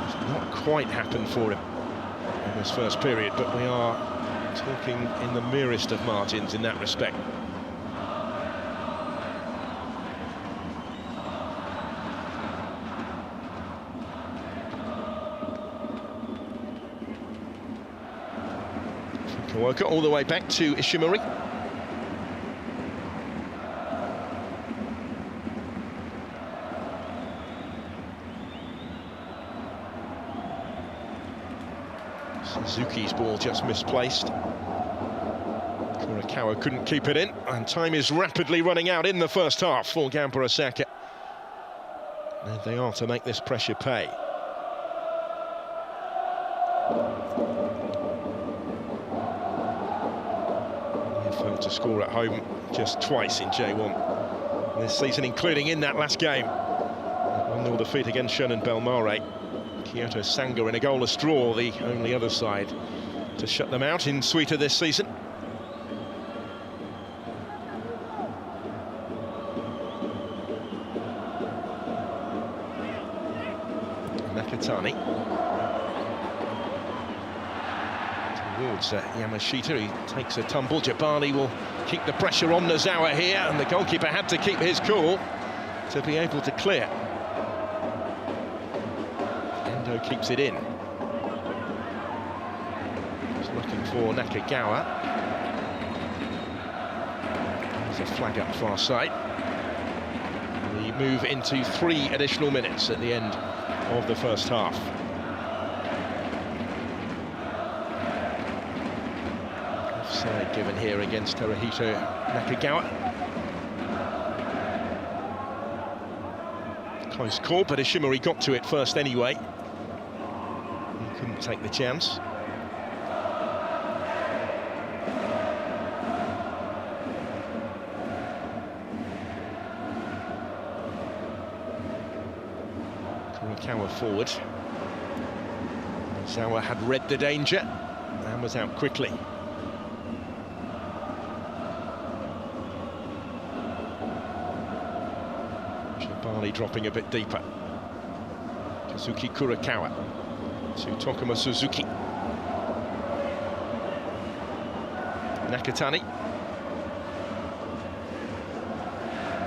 It's not quite happened for him in this first period, but we are talking in the merest of margins in that respect. Kawaoka all the way back to Ishimori. Suzuki's ball just misplaced. Kurakawa couldn't keep it in, and time is rapidly running out in the first half for Gamba Osaka. And they are to make this pressure pay. They've failed to score at home just twice in J1 this season, including in that last game. 1-0 defeat against Shonan Bellmare. Kyoto Sanga in a goalless draw, the only other side to shut them out in Suita this season. Nakatani towards Yamashita, he takes a tumble. Jabali will keep the pressure on Nozawa here, and the goalkeeper had to keep his cool to be able to clear. Endo keeps it in. He's looking for Nakagawa. There's a flag up far side. We move into 3 additional minutes at the end of the first half. Offside given here against Teruhito Nakagawa. Close call, but Ishimori got to it first anyway. He couldn't take the chance. Kurakawa forward. Zawa had read the danger and was out quickly. Jabali dropping a bit deeper. Kazuki Kurakawa to Tokuma Suzuki. Nakatani.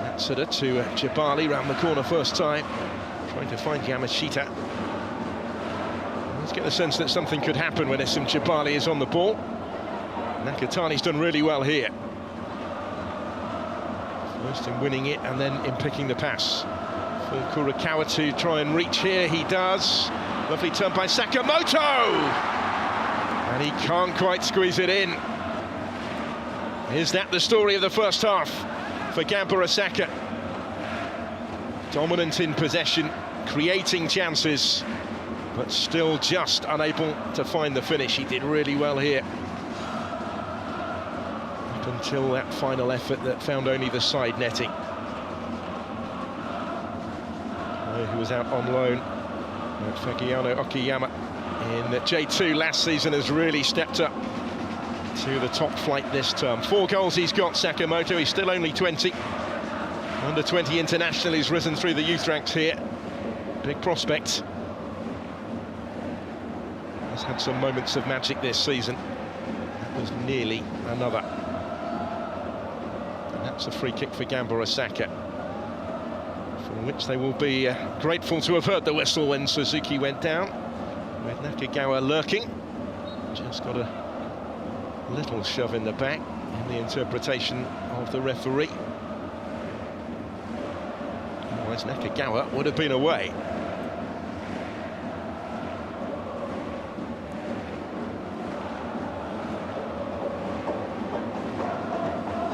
Matsuda to Jabali, round the corner first time. Trying to find Yamashita. Let's get the sense that something could happen when Jabali is on the ball. Nakatani's done really well here. First in winning it and then in picking the pass. For Kurakawa to try and reach here, he does. Lovely turn by Sakamoto! And he can't quite squeeze it in. Is that the story of the first half for Gamba Osaka? Dominant in possession, creating chances, but still just unable to find the finish. He did really well here. Up until that final effort that found only the side netting. Who was out on loan, Fagiano Okiyama in J2 last season, has really stepped up to the top flight this term. 4 goals he's got, Sakamoto. He's still only 20. Under 20 international, he's risen through the youth ranks here. Big prospect. Has had some moments of magic this season. That was nearly another. And that's a free kick for Gamba Osaka, for which they will be grateful to have heard the whistle when Suzuki went down, with Nakagawa lurking. Just got a little shove in the back in the interpretation of the referee. Otherwise Nakagawa would have been away.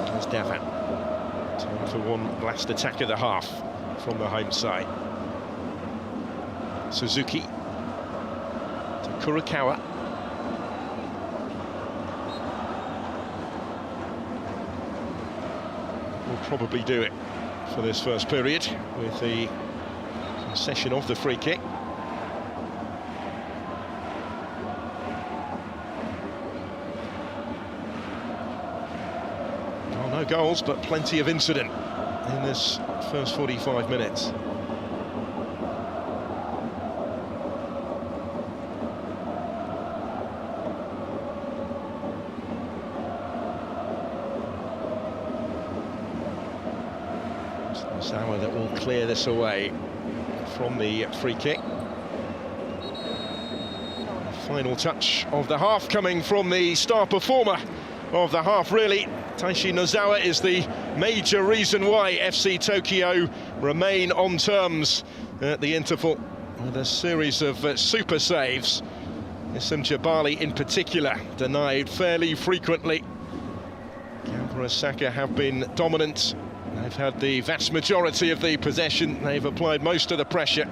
There's Davan. Time for one last attack of the half from the home side. Suzuki to Kurakawa. Will probably do it for this first period with the concession of the free kick. Oh, no goals, but plenty of incident in this first 45 minutes. Zawa that will clear this away from the free kick. Final touch of the half coming from the star performer of the half, really. Taishi Nozawa is the major reason why FC Tokyo remain on terms at the interval with a series of super saves. Issam Jabali in particular denied fairly frequently. Gamba Osaka have been dominant. They've had the vast majority of the possession. They've applied most of the pressure,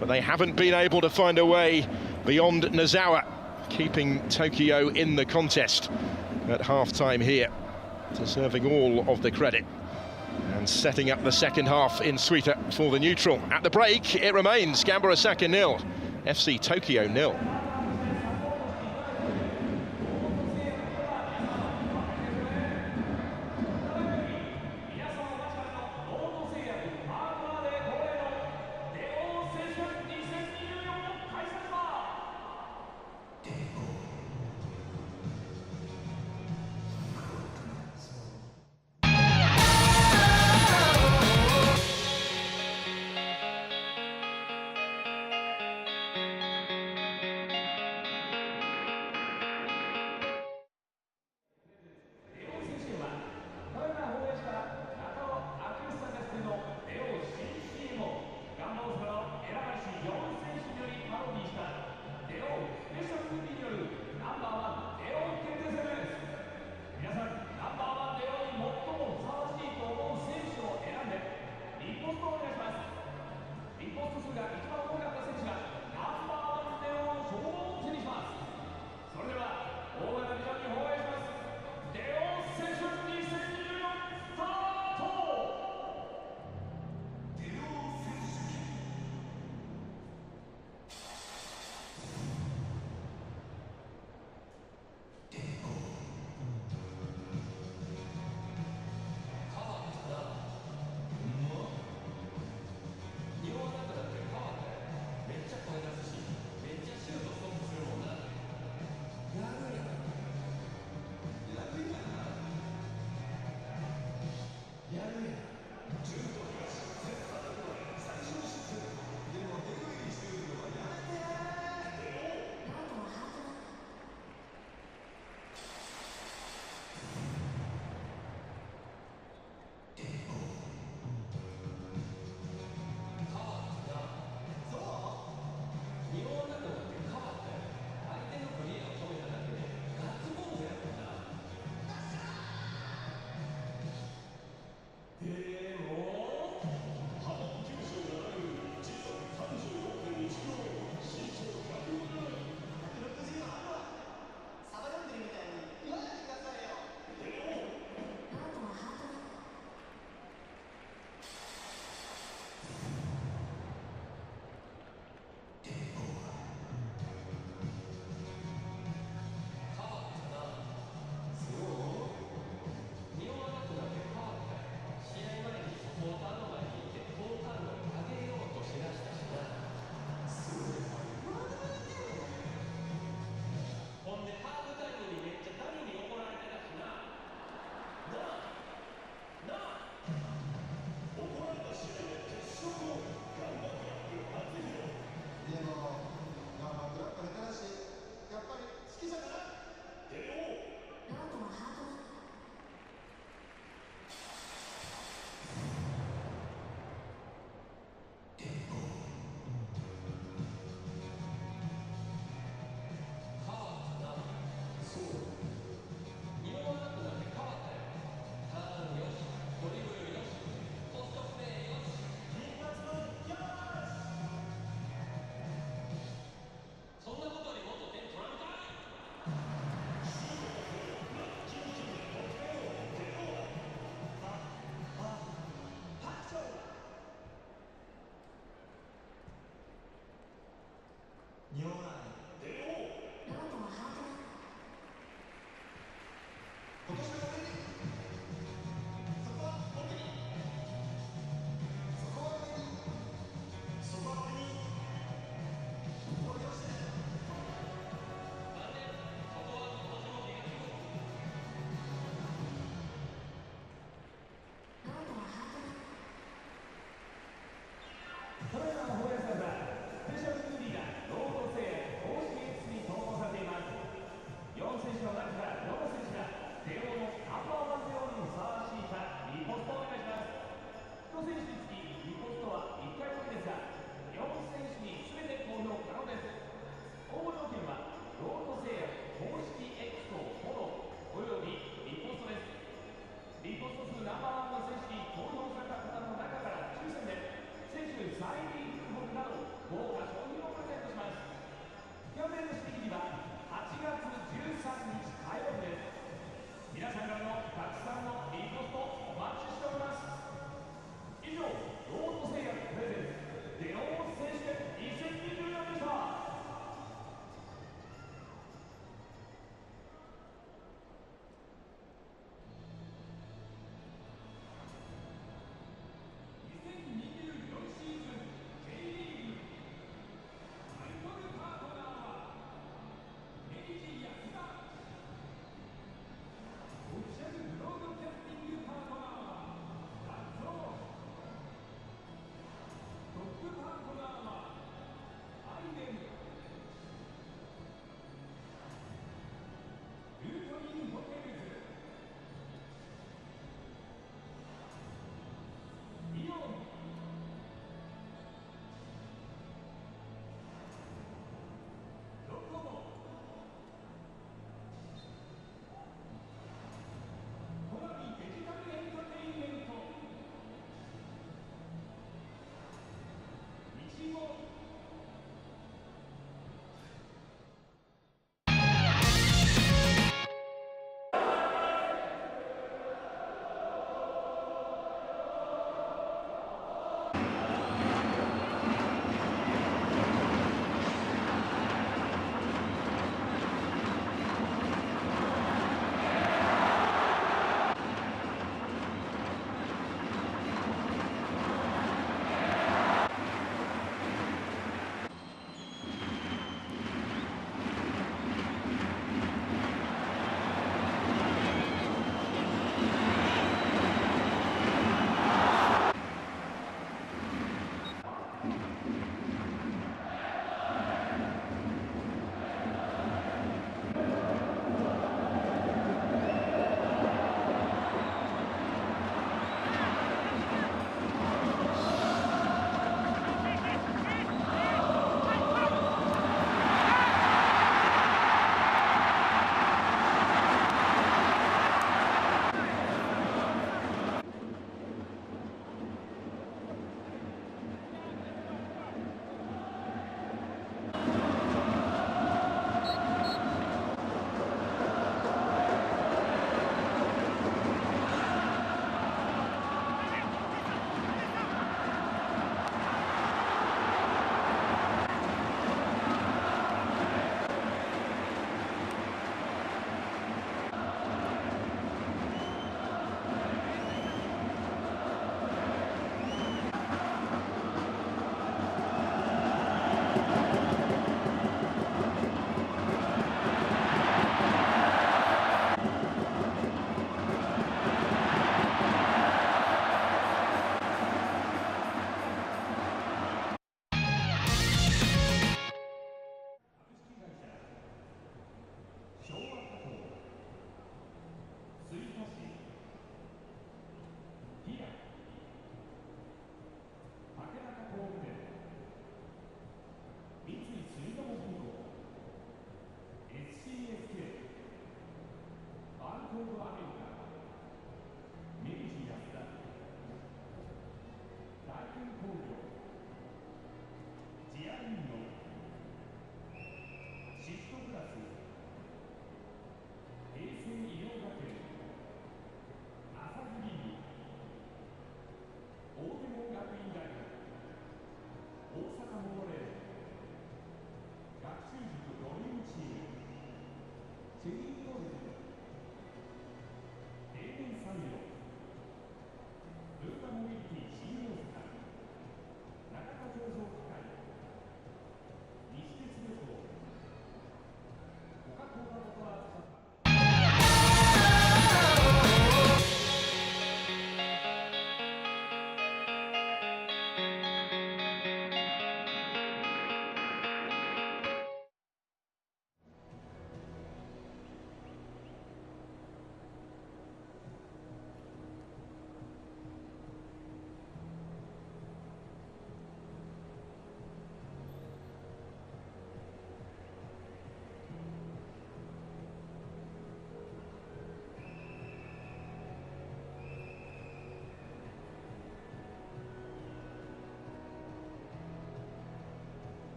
but they haven't been able to find a way beyond Nozawa, keeping Tokyo in the contest at half-time here, deserving all of the credit. And setting up the second half in Suita for the neutral. At the break, it remains Gamba Osaka 0, FC Tokyo 0.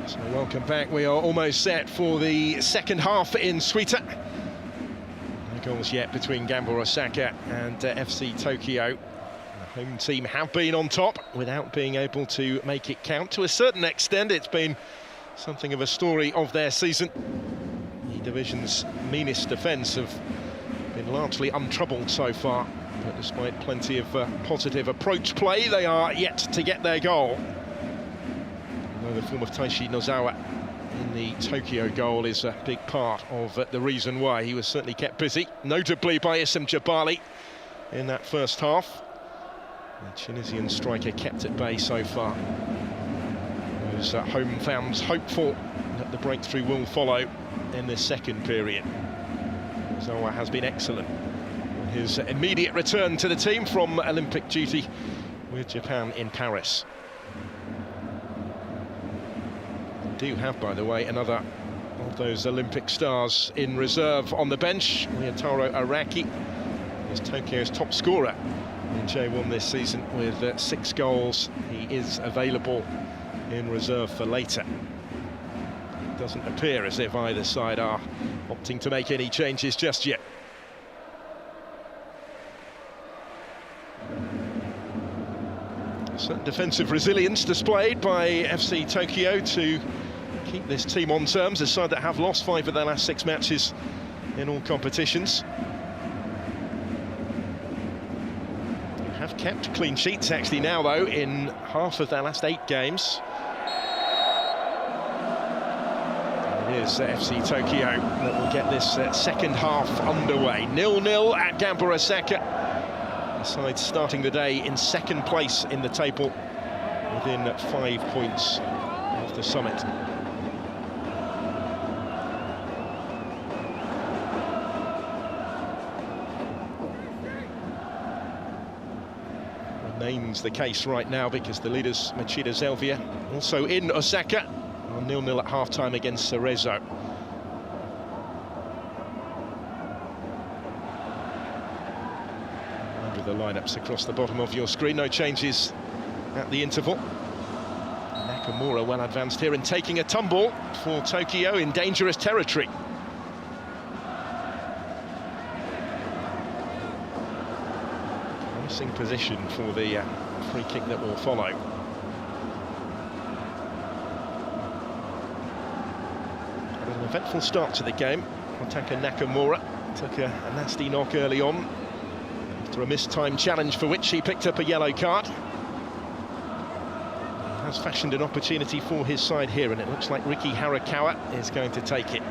So welcome back. We are almost set for the second half in Suita. No goals yet between Gamba Osaka and FC Tokyo. The home team have been on top without being able to make it count. To a certain extent, it's been something of a story of their season. The division's meanest defence have been largely untroubled so far, but despite plenty of positive approach play, they are yet to get their goal. Although the form of Taishi Nozawa in the Tokyo goal is a big part of the reason why. He was certainly kept busy, notably by Issam Jabali in that first half. The Tunisian striker kept at bay so far. Those home fans hopeful that the breakthrough will follow in this second period. Nozawa has been excellent in his immediate return to the team from Olympic duty with Japan in Paris. Do have, by the way, another of those Olympic stars in reserve on the bench. Ryotaro Araki is Tokyo's top scorer in J1 this season with 6 goals. He is available in reserve for later. It doesn't appear as if either side are opting to make any changes just yet. Certain defensive resilience displayed by FC Tokyo to keep this team on terms, a side that have lost 5 of their last 6 matches in all competitions. They have kept clean sheets actually now though in half of their last 8 games. And it is FC Tokyo that will get this second half underway. 0-0 at Gamba Osaka. The side starting the day in 2nd place in the table within 5 points of the summit. Remains the case right now because the leaders Machida Zelvia also in Osaka on 0-0 at half-time against Cerezo. Under the lineups across the bottom of your screen, no changes at the interval. Nakamura well advanced here and taking a tumble for Tokyo in dangerous territory. Position for the free kick that will follow. But an eventful start to the game. Otaka Nakamura took a nasty knock early on after a missed-time challenge for which he picked up a yellow card. He has fashioned an opportunity for his side here, and it looks like Riki Harakawa is going to take it.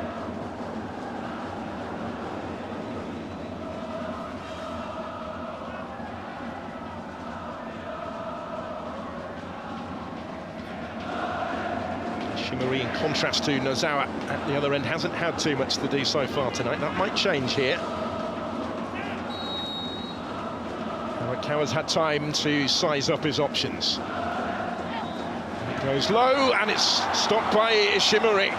Shimori, in contrast to Nozawa at the other end, hasn't had too much to do so far tonight. That might change here. Harakawa's had time to size up his options. It goes low and it's stopped by Shimori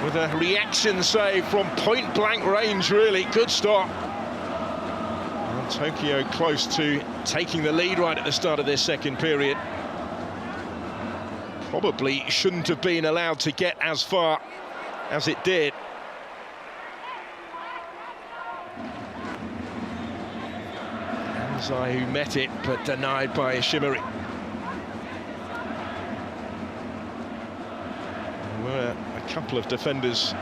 with a reaction save from point-blank range, really. Good stop. And Tokyo close to taking the lead right at the start of this second period. Probably shouldn't have been allowed to get as far as it did. Anzai who met it, but denied by Ishimori. There were a couple of defenders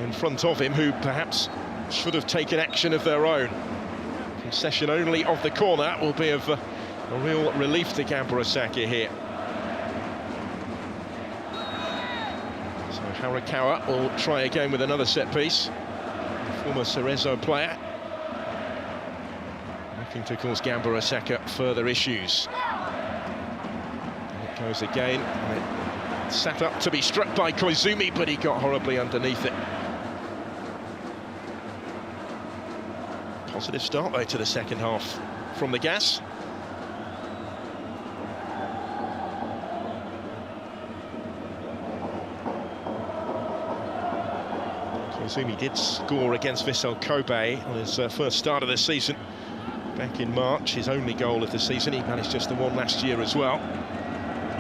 in front of him who perhaps should have taken action of their own. Concession only of the corner will be of a real relief to Gamba Osaka here. Harakawa will try again with another set piece. The former Cerezo player looking to cause Gamba Osaka further issues. And it goes again. And it sat up to be struck by Koizumi, but he got horribly underneath it. Positive start though to the second half from the gas. Koizumi did score against Vissel Kobe on his first start of the season back in March, his only goal of the season. He managed just the one last year as well.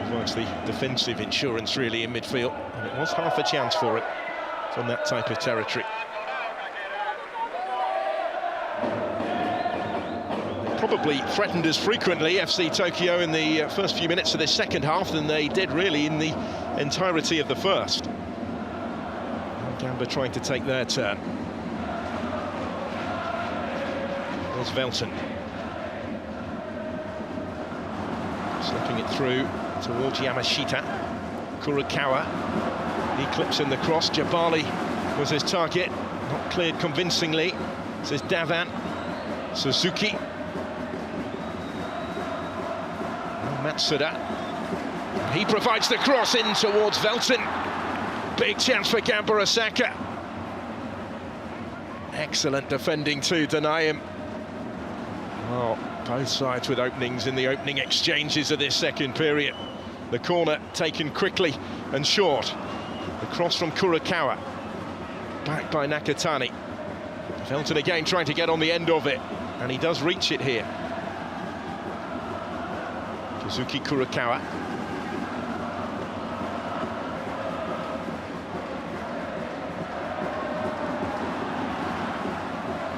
Provides the defensive insurance really in midfield, and it was half a chance for it from that type of territory. They probably threatened as frequently, FC Tokyo, in the first few minutes of this second half than they did really in the entirety of the first. Gamba trying to take their turn. There's Velton. Slipping it through towards Yamashita. Kurokawa. He clips in the cross. Jabali was his target. Not cleared convincingly. This is Davan. Suzuki. Matsuda. He provides the cross in towards Velton. Big chance for Gamba Osaka. Excellent defending to deny him. Oh, both sides with openings in the opening exchanges of this second period. The corner taken quickly and short. The cross from Kurokawa. Back by Nakatani. Velton again trying to get on the end of it. And he does reach it here. Suzuki Kurokawa.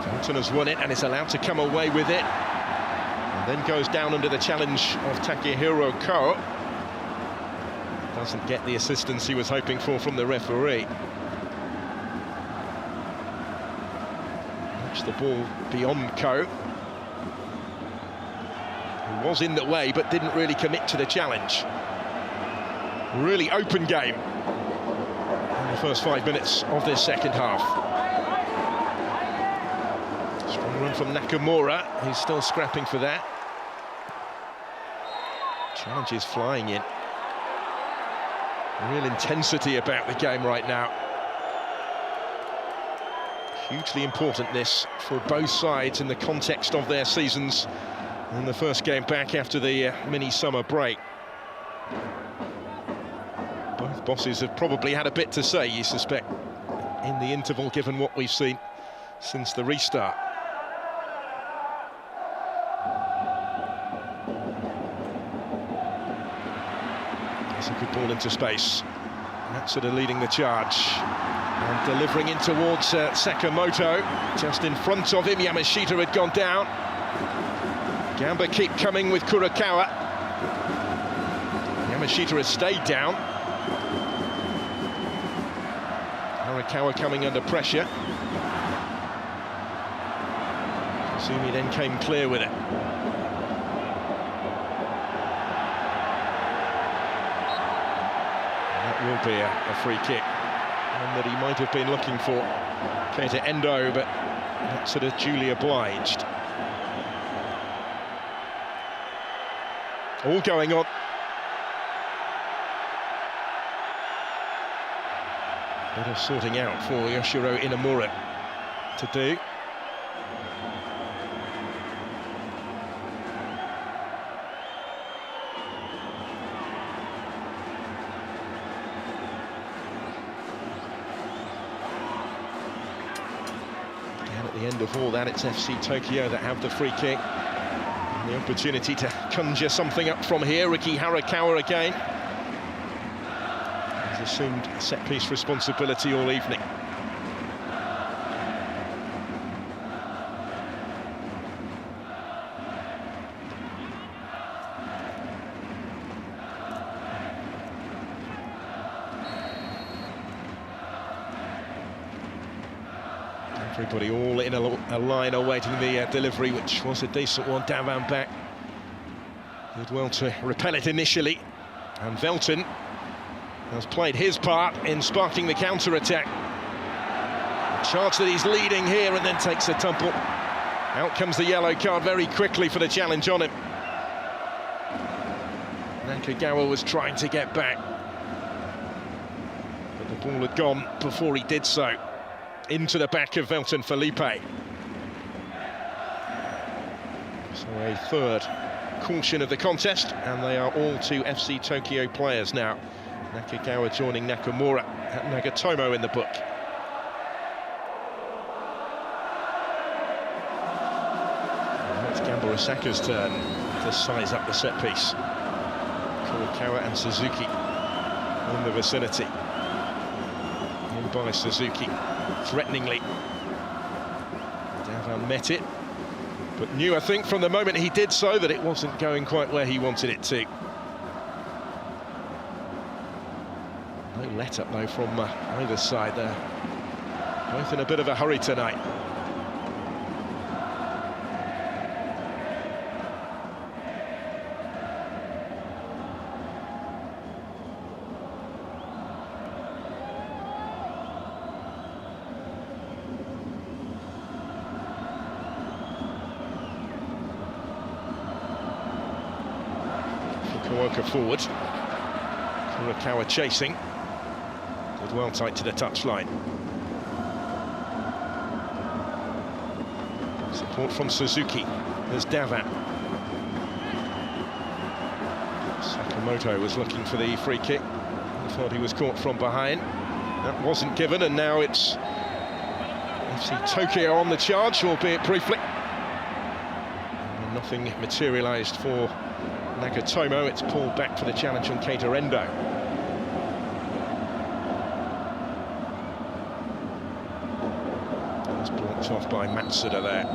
Velton has won it and is allowed to come away with it. And then goes down under the challenge of Takehiro Ko. Doesn't get the assistance he was hoping for from the referee. Watch the ball beyond Ko. Who was in the way but didn't really commit to the challenge. Really open game in the first 5 minutes of this second half. Strong run from Nakamura, he's still scrapping for that. Challenge is flying in. Real intensity about the game right now. Hugely important this for both sides in the context of their seasons. In the first game back after the mini summer break. Both bosses have probably had a bit to say, you suspect, in the interval, given what we've seen since the restart. That's a good ball into space. Matsuda leading the charge. And delivering in towards Sakamoto. Just in front of him, Yamashita had gone down. Gamba keep coming with Kurokawa. Yamashita has stayed down. Kurokawa coming under pressure. Kasumi then came clear with it. That will be a free kick. One that he might have been looking for. Keita Endo, but not sort of duly obliged. All going on. Bit of sorting out for Yoshiro Inamura to do. And at the end of all that, it's FC Tokyo that have the free kick. The opportunity to conjure something up from here. Riki Harakawa again. He's assumed set-piece responsibility all evening. Everybody all in a line awaiting the delivery, which was a decent one. Davan back. Did well to repel it initially. And Velton has played his part in sparking the counter-attack. A charge that he's leading here and then takes a tumble. Out comes the yellow card very quickly for the challenge on him. Nakagawa was trying to get back, but the ball had gone before he did so. Into the back of Velton Felipe. So a third caution of the contest, and they are all to FC Tokyo players now. Nakagawa joining Nakamura at Nagatomo in the book. And it's Gamba Osaka's turn to size up the set piece. Kurokawa and Suzuki in the vicinity. In by Suzuki. Threateningly. Davan met it, but knew, I think, from the moment he did so that it wasn't going quite where he wanted it to. let up though from either side there. Both in a bit of a hurry tonight. Fukuoka forward. Kurakawa chasing. Did well tight to the touchline. Support from Suzuki. There's Davan. Sakamoto was looking for the free kick. I thought he was caught from behind. That wasn't given, and now it's FC Tokyo on the charge, albeit briefly. And nothing materialised for Nagatomo. It's pulled back for the challenge on Keita Endo. It's blocked off by Matsuda there.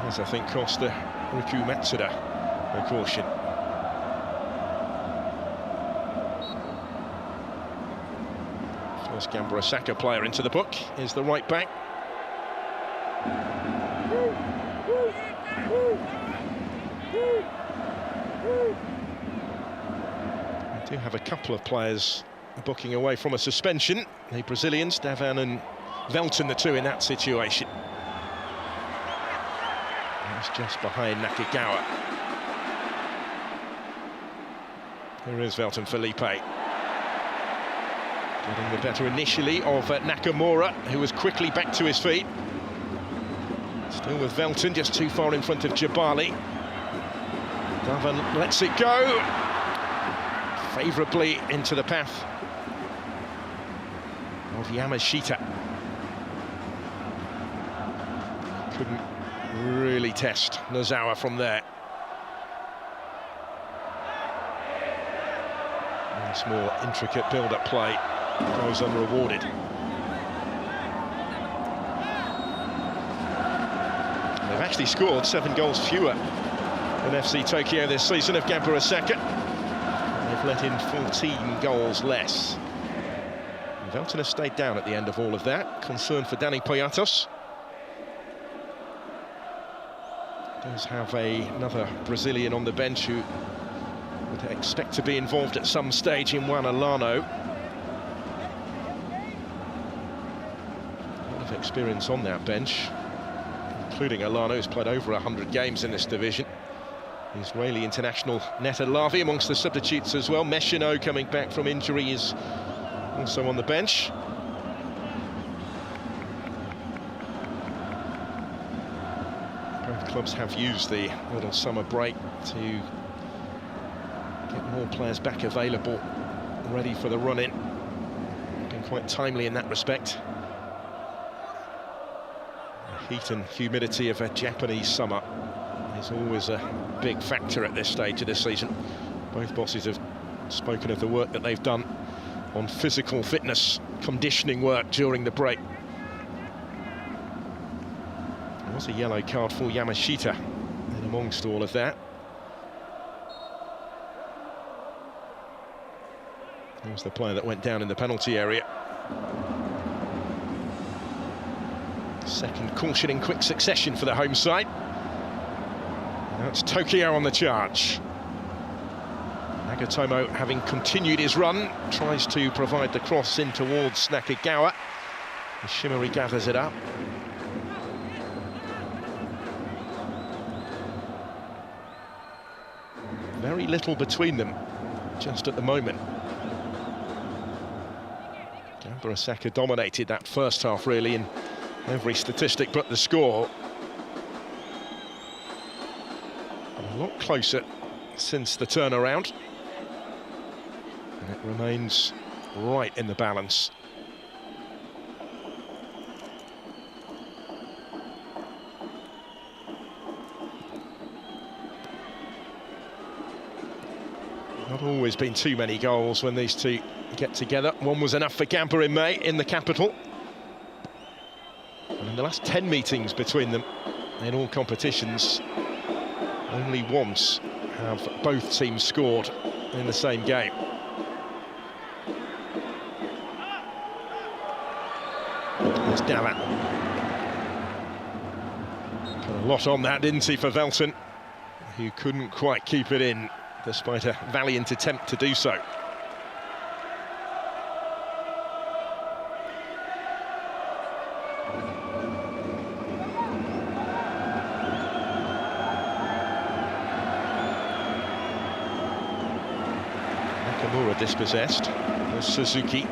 As I think cost Riku Matsuda a caution. First Gamba Osaka player into the book is the right back. We do have a couple of players booking away from a suspension. The Brazilians, Davan and Velton, the two in that situation. He's just behind Nakagawa. Here is Velton Felipe. Getting the better initially of Nakamura, who was quickly back to his feet. Still with Velton, just too far in front of Jabali. Davan lets it go. Favourably into the path of Yamashita. Couldn't really test Nozawa from there. Nice, more intricate build-up play goes unrewarded. They've actually scored 7 goals fewer than FC Tokyo this season of Gamba Osaka. They've let in 14 goals less. Velton has stayed down at the end of all of that. Concern for Danny Poyatos. Does have another Brazilian on the bench who would expect to be involved at some stage in Juan Alano. A lot of experience on that bench, including Alano, who's played over 100 games in this division. Israeli international Neta Lavi amongst the substitutes as well. Meshino, coming back from injury, is also on the bench. Both clubs have used the little summer break to get more players back available, ready for the run-in. Been quite timely in that respect. The heat and humidity of a Japanese summer is always a big factor at this stage of the season. Both bosses have spoken of the work that they've done on physical fitness, conditioning work during the break. There was a yellow card for Yamashita in amongst all of that. There was the player that went down in the penalty area. Second caution in quick succession for the home side. That's Tokyo on the charge. Nagatomo, having continued his run, tries to provide the cross in towards Nakagawa. Shimori gathers it up. Very little between them just at the moment. Gamba Osaka dominated that first half really in every statistic but the score. A lot closer since the turnaround. And it remains right in the balance. Not always been too many goals when these two get together. One was enough for Gamba in May in the capital. And in the last 10 meetings between them in all competitions, Only once have both teams scored in the same game. There's Dalla. Put a lot on that, didn't he, for Velton, who couldn't quite keep it in, despite a valiant attempt to do so. Nakamura dispossessed. There's Suzuki.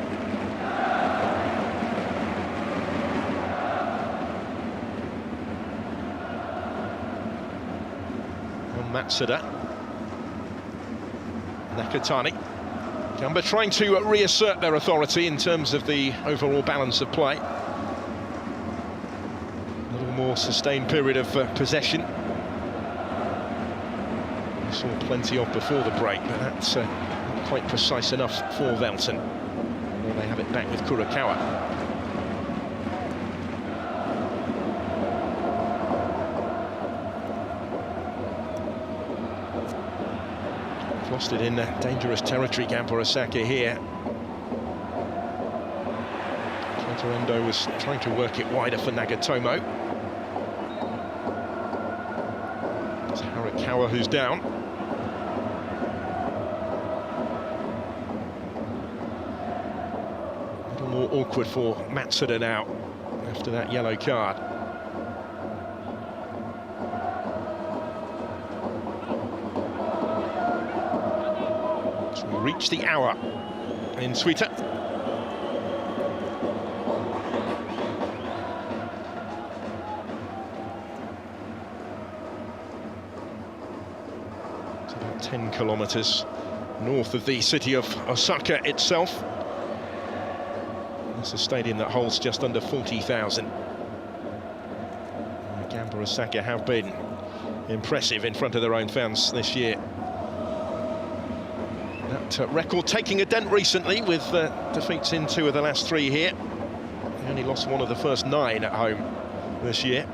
Matsuda. Nakatani. Gamba trying to reassert their authority in terms of the overall balance of play. A little more sustained period of possession. We saw plenty of before the break, but that's not quite precise enough for Velton. Well, they have it back with Kurokawa. Lost it in dangerous territory, Gamba Osaka here. Endo was trying to work it wider for Nagatomo. It's Harakawa who's down. A little more awkward for Matsuda now, after that yellow card. Reach the hour in Suita. It's about 10 kilometers north of the city of Osaka itself. It's a stadium that holds just under 40,000. Gamba Osaka have been impressive in front of their own fans this year. That record taking a dent recently with defeats in 2 of the last 3 here. They only lost 1 of the first 9 at home this year.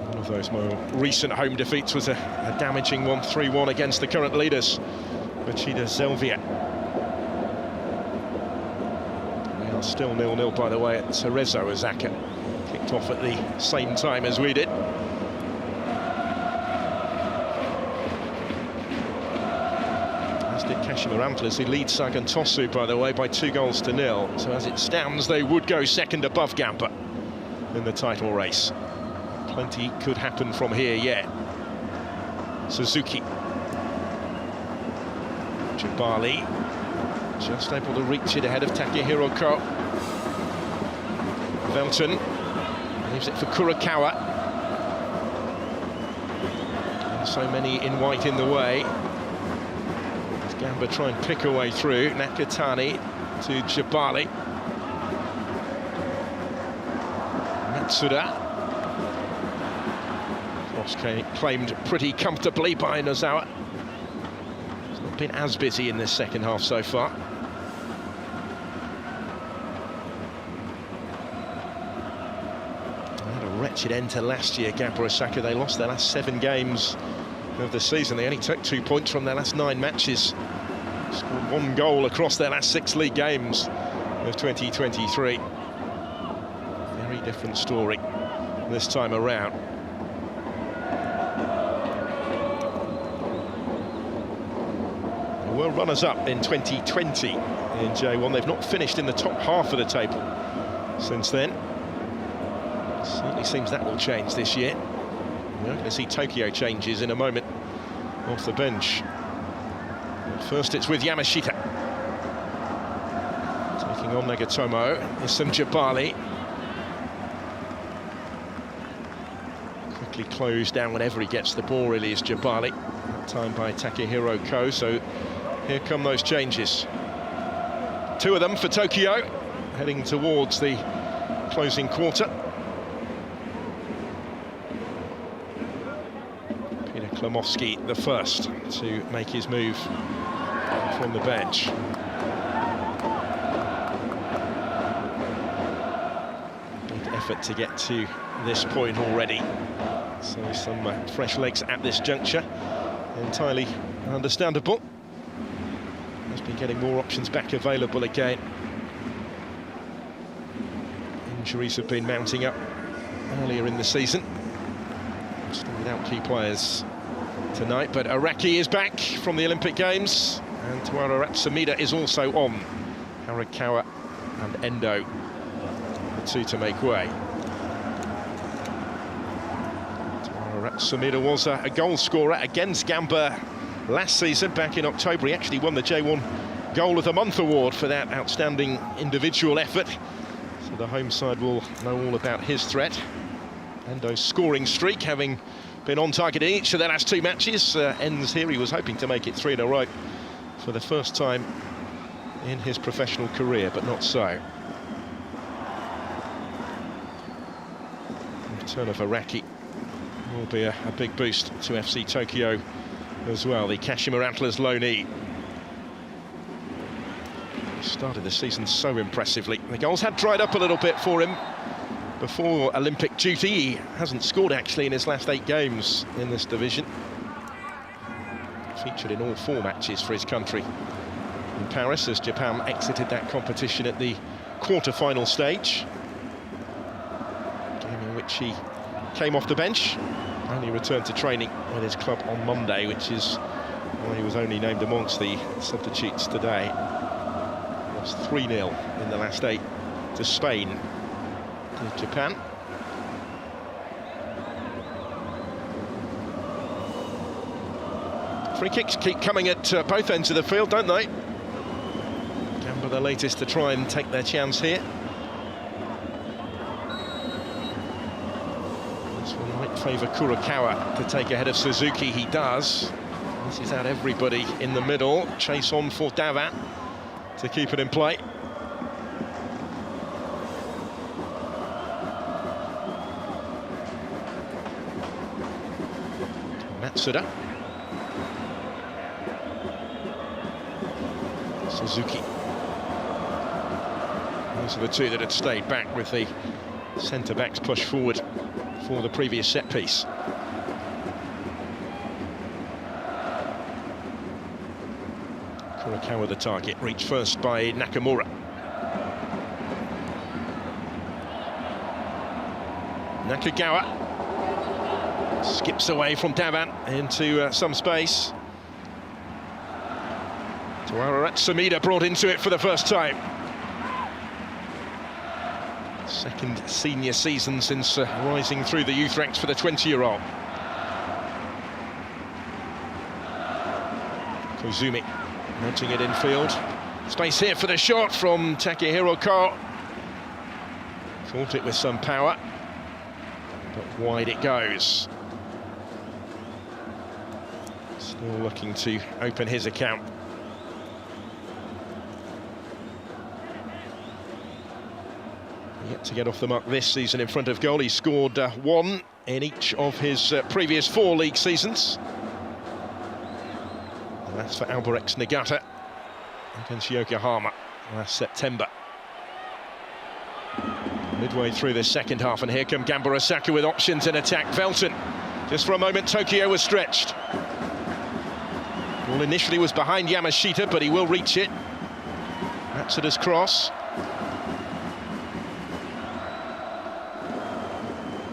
One of those more recent home defeats was a damaging one, 3-1 against the current leaders, Machida Zelvia. They are still 0-0, by the way, at Cerezo. Osaka kicked off at the same time as we did. Kashima Antlers, who leads Sagan Tosu, by the way, by 2-0. So as it stands, they would go second above Gamba in the title race. Plenty could happen from here yet. Suzuki. Jabali just able to reach it ahead of Takehiro Ko. Velton leaves it for Kurokawa. And so many in white in the way. Gamba try and pick her way through. Nakatani to Jabali. Matsuda. Cross claimed pretty comfortably by Nozawa. It's not been as busy in this second half so far. They had a wretched end to last year, Gamba Osaka. They lost their last 7 games of the season. They only took 2 points from their last 9 matches. Scored 1 goal across their last 6 league games of 2023. Very different story this time around. They were runners-up in 2020 in J1. They've not finished in the top half of the table since then. Certainly seems that will change this year. We're going to see Tokyo changes in a moment off the bench. But first it's with Yamashita. Taking on Nagatomo. There's some Jabali. Quickly closed down whenever he gets the ball, really, is Jabali. That time by Takehiro Ko, so here come those changes. 2 of them for Tokyo, heading towards the closing quarter. Klomovsky the first to make his move from the bench. Big effort to get to this point already. So some fresh legs at this juncture, entirely understandable. Has been getting more options back available again. Injuries have been mounting up earlier in the season. Still without key players tonight, but Araki is back from the Olympic Games, and Taira Sumida is also on. Harakawa and Endo, the two to make way. Taira Sumida was a goal scorer against Gamba last season, back in October. He actually won the J1 Goal of the Month award for that outstanding individual effort. So the home side will know all about his threat. Endo's scoring streak, having been on target in each of their last two matches, ends here. He was hoping to make it 3 in a row for the first time in his professional career, but not so. The return of Araki will be a big boost to FC Tokyo as well, the Kashima Antlers loanee. Started the season so impressively. The goals had dried up a little bit for him before Olympic duty. He hasn't scored actually in his last 8 games in this division. Featured in all 4 matches for his country in Paris as Japan exited that competition at the quarter-final stage. A game in which he came off the bench, only returned to training with his club on Monday, which is why he was only named amongst the substitutes today. Lost 3-0 in the last 8 to Spain. To Japan. Free kicks keep coming at both ends of the field, don't they? Gamba the latest to try and take their chance here. This one might favour Kurokawa to take ahead of Suzuki. He does. This is out everybody in the middle. Chase on for Davat to keep it in play. Matsuda. Suzuki. Those are the two that had stayed back with the centre-backs push forward for the previous set piece. Kurokawa the target, reached first by Nakamura. Nakagawa skips away from Davan into some space. Taira Sumida brought into it for the first time. Second senior season since rising through the youth ranks for the 20-year-old. Kozumi mounting it infield. Space here for the shot from Takehiro Ko. Caught it with some power, but wide it goes. Still looking to open his account. Yet to get off the mark this season in front of goal. He scored 1 in each of his previous 4 league seasons. And that's for Albirex Niigata against Yokohama last September. Midway through the second half, and here come Gamba Osaka with options in attack. Velton. Just for a moment, Tokyo was stretched. Ball initially was behind Yamashita, but he will reach it. Matsuda's cross.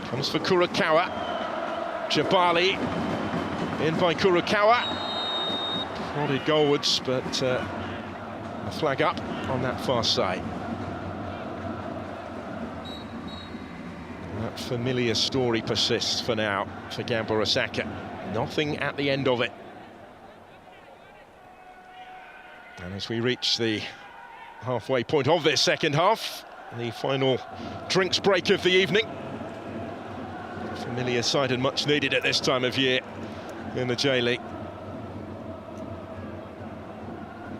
Comes for Kurokawa. Jabali in by Kurokawa. Prodded goalwards, but a flag up on that far side. And that familiar story persists for now for Gamba Osaka. Nothing at the end of it. And as we reach the halfway point of this second half, the final drinks break of the evening. Familiar side and much needed at this time of year in the J-League.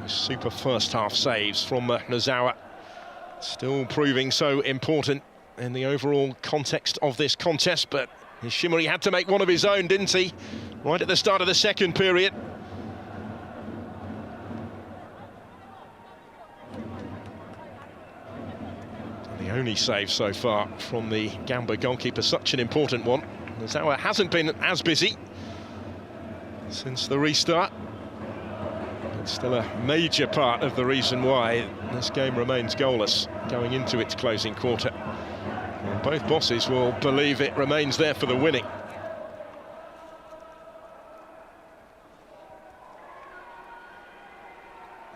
Super first half saves from Nozawa, still proving so important in the overall context of this contest, but Ishimori had to make one of his own, didn't he? Right at the start of the second period. The only save so far from the Gamba goalkeeper, such an important one. Nozawa hasn't been as busy since the restart. It's still a major part of the reason why this game remains goalless going into its closing quarter. And both bosses will believe it remains there for the winning.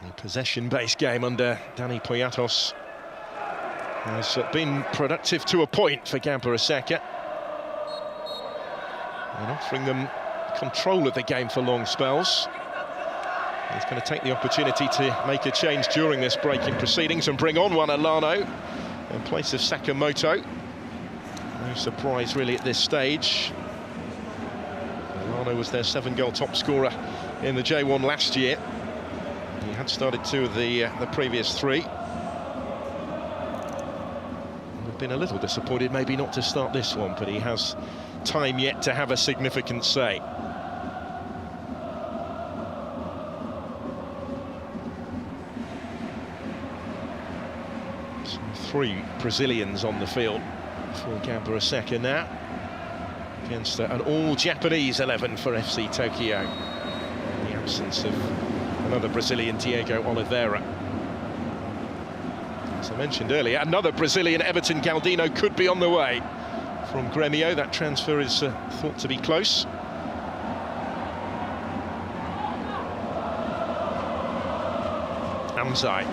The possession-based game under Dani Poyatos has been productive to a point for Gamba Osaka, and offering them control of the game for long spells. He's going to take the opportunity to make a change during this break in proceedings and bring on Juan Alano in place of Sakamoto. No surprise really at this stage. Alano was their 7-goal top scorer in the J1 last year. He had started 2 of the previous 3. I've been a little disappointed maybe not to start this one, but he has time yet to have a significant say. So 3 Brazilians on the field for Gamba Osaka now, against an all-Japanese 11 for FC Tokyo, in the absence of another Brazilian, Diego Oliveira. As I mentioned earlier, another Brazilian, Everton Galdino, could be on the way from Grêmio. That transfer is thought to be close. Amzai.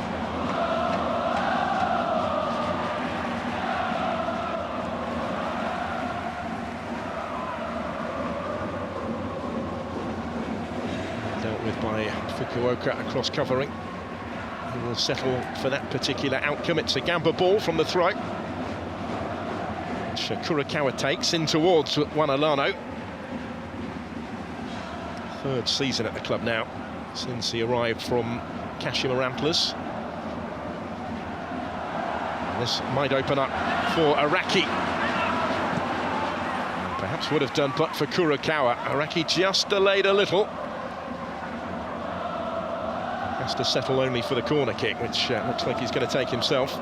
Dealt with by Fukuoka across covering. He will settle for that particular outcome. It's a Gamba ball from the throat, which Kurokawa takes in towards Juan Alano. 3rd season at the club now, since he arrived from Kashima Antlers. This might open up for Araki. Perhaps would have done, but for Kurokawa. Araki just delayed a little. Has to settle only for the corner kick, which looks like he's going to take himself.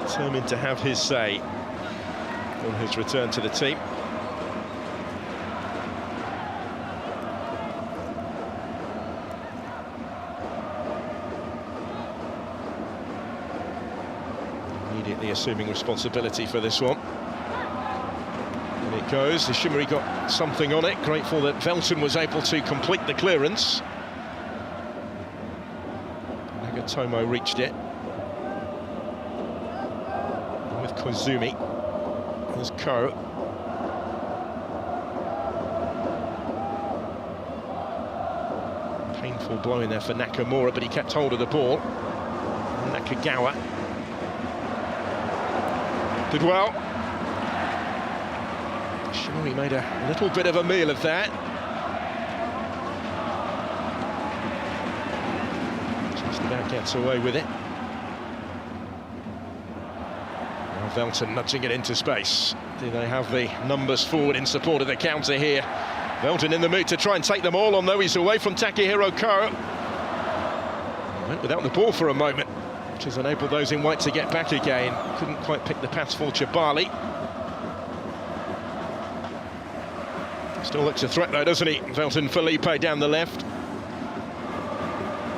Determined to have his say on his return to the team. Immediately assuming responsibility for this one. And it goes. Ishimori got something on it. Grateful that Velton was able to complete the clearance. Nagatomo reached it. With Koizumi. There's Ko. Painful blow in there for Nakamura, but he kept hold of the ball. Nakagawa did well. Ishimori made a little bit of a meal of that. Just about gets away with it. Now Velton nudging it into space. Do they have the numbers forward in support of the counter here? Velton in the mood to try and take them all on, though he's away from Takehiro Ko. Went without the ball for a moment, which has enabled those in white to get back again. Couldn't quite pick the pass for Jabali. Still looks a threat though, doesn't he? Velton Felipe down the left.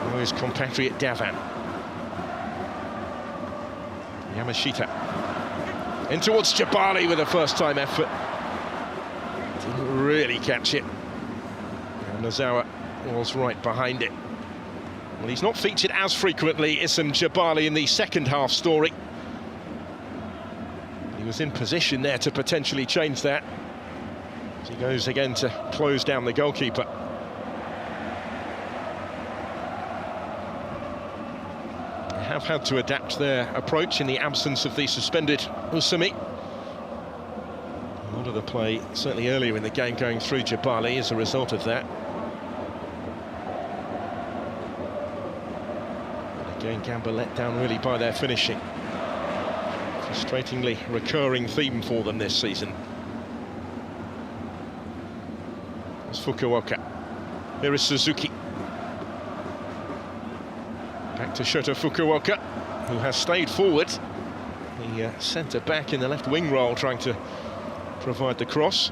Oh, his compatriot Davan. Yamashita. In towards Jabali with a first-time effort. Didn't really catch it. And Nozawa was right behind it. Well, he's not featured as frequently, Issam Jabali, in the second half story. He was in position there to potentially change that. As he goes again to close down the goalkeeper. They have had to adapt their approach in the absence of the suspended Usumi. A lot of the play, certainly earlier in the game, going through Jabali as a result of that. Again, Gamba let down really by their finishing. Frustratingly recurring theme for them this season. It's Fukuoka. Here is Suzuki. Back to Shota Fukuoka, who has stayed forward. The centre-back in the left wing role, trying to provide the cross.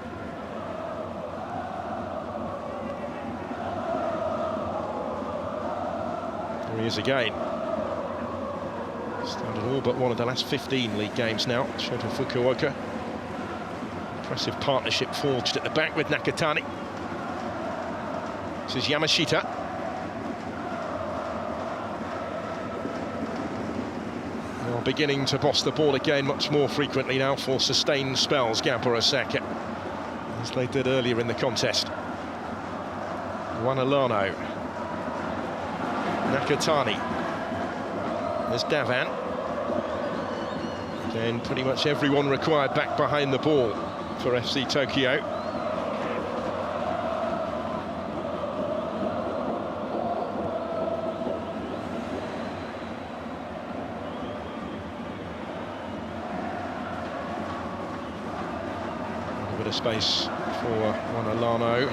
There he is again. Started all but one of the last 15 league games now. Shota Fukuoka. Impressive partnership forged at the back with Nakatani. This is Yamashita. Well, beginning to boss the ball again much more frequently now for sustained spells, Gamba Osaka, as they did earlier in the contest. Wanalano. Nakatani. There's Davan. Again, pretty much everyone required back behind the ball for FC Tokyo. A bit of space for Wanalano.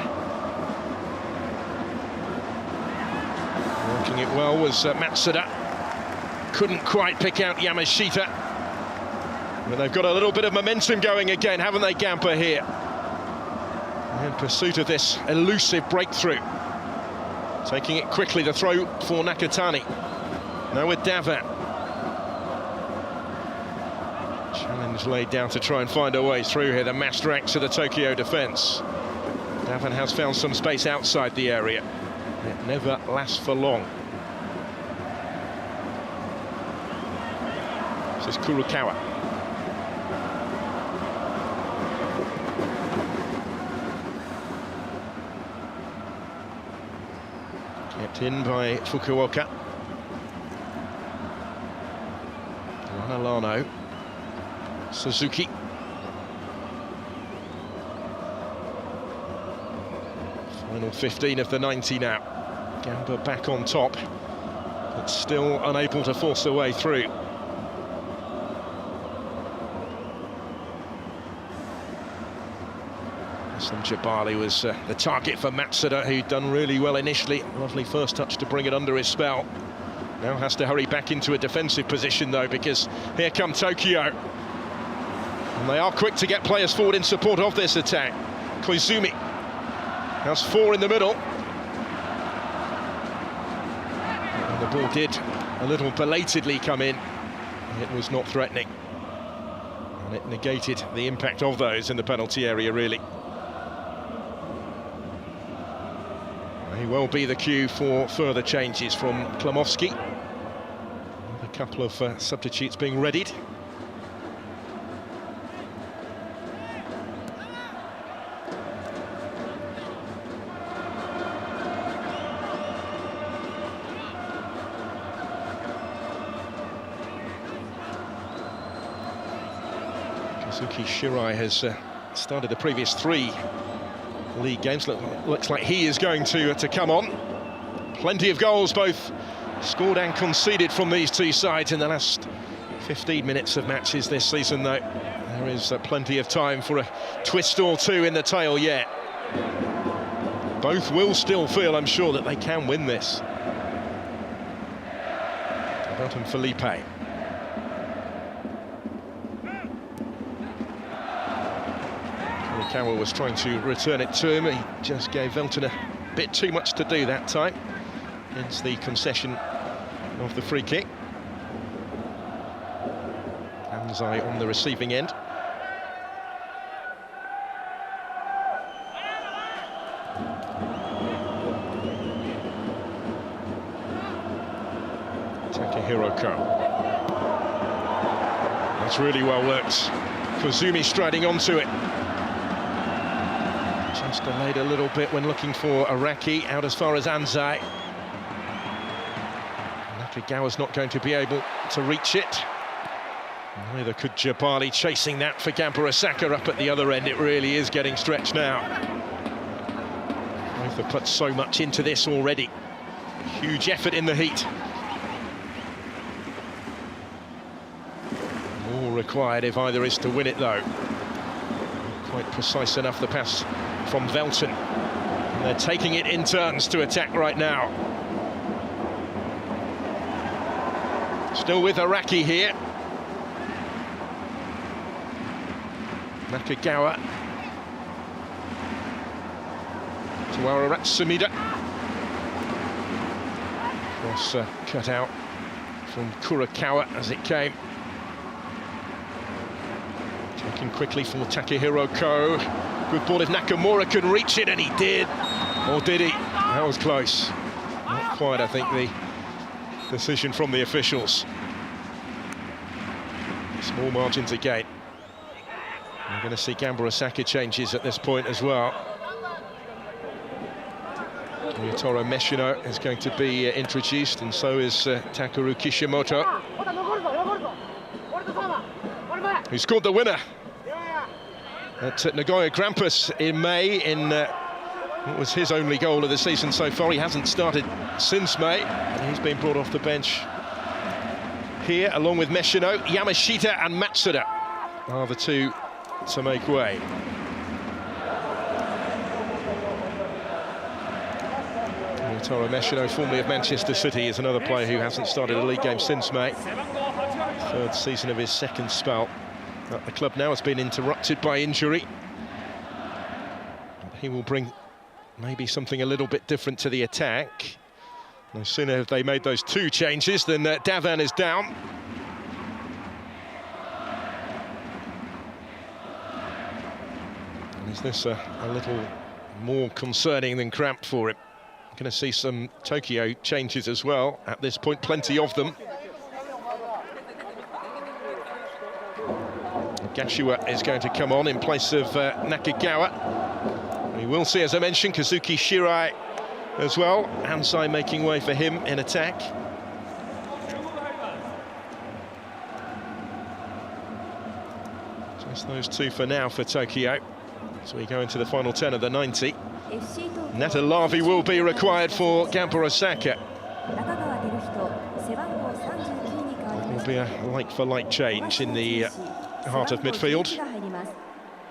Working it well was Matsuda. Couldn't quite pick out Yamashita. But they've got a little bit of momentum going again, haven't they, Gamba here? In pursuit of this elusive breakthrough. Taking it quickly, the throw for Nakatani. Now with Davan. Challenge laid down to try and find a way through here, the master axe of the Tokyo defence. Davan has found some space outside the area. It never lasts for long. This is Kurokawa. Kept in by Fukuoka. Wanalano. Suzuki. Final 15 of the 90 now. Gamba back on top, but still unable to force their way through. Jabali was the target for Matsuda, who'd done really well initially. Lovely first touch to bring it under his spell. Now has to hurry back into a defensive position, though, because here come Tokyo. And they are quick to get players forward in support of this attack. Koizumi has 4 in the middle. And the ball did a little belatedly come in. It was not threatening. And it negated the impact of those in the penalty area, really. May well be the cue for further changes from Klimowski. A couple of substitutes being readied. Kazuki Shirai has started the previous 3 league games. Looks like he is going to come on. Plenty of goals, both scored and conceded from these two sides in the last 15 minutes of matches this season, though. There is plenty of time for a twist or two in the tail yet. Both will still feel, I'm sure, that they can win this. About Felipe. Kurokawa was trying to return it to him. He just gave Velton a bit too much to do that time. Hence the concession of the free kick. Anzai on the receiving end. Takehiro Ko. That's really well worked. Koizumi striding onto it. Just delayed a little bit when looking for Araki, out as far as Anzai. Nakagawa's not going to be able to reach it. Neither could Jabali, chasing that for Gamba Osaka up at the other end. It really is getting stretched now. Both have put so much into this already. Huge effort in the heat. More required if either is to win it, though. Quite precise enough, the pass from Velton. And they're taking it in turns to attack right now. Still with Araki here. Nakagawa. To Ararat Sumida. Cross cut out from Kurakawa as it came. Taking quickly from Takehiro Ko. Good ball if Nakamura can reach it, and he did. Or did he? That was close. Not quite, I think, the decision from the officials. Small margins again. We're going to see Gamba Osaka changes at this point as well. Yotaro Meshino is going to be introduced, and so is Takeru Kishimoto, who scored the winner at Nagoya Grampus in May in what was his only goal of the season so far. He hasn't started since May, and he's been brought off the bench here, along with Meshino. Yamashita and Matsuda are the two to make way. Yotaro Meshino, formerly of Manchester City, is another player who hasn't started a league game since May. Third season of his second spell at the club now has been interrupted by injury. He will bring maybe something a little bit different to the attack. No sooner have they made those two changes than Davan is down. And is this a little more concerning than cramped for him? Going to see some Tokyo changes as well at this point, plenty of them. Gashiwa is going to come on in place of Nakagawa. We will see, as I mentioned, Kazuki Shirai as well. Hansai making way for him in attack. Just those two for now for Tokyo, as we go into the final 10 of the 90. Neta Lavi will be required for Gamba Osaka. It will be a like-for-like change in the heart of midfield,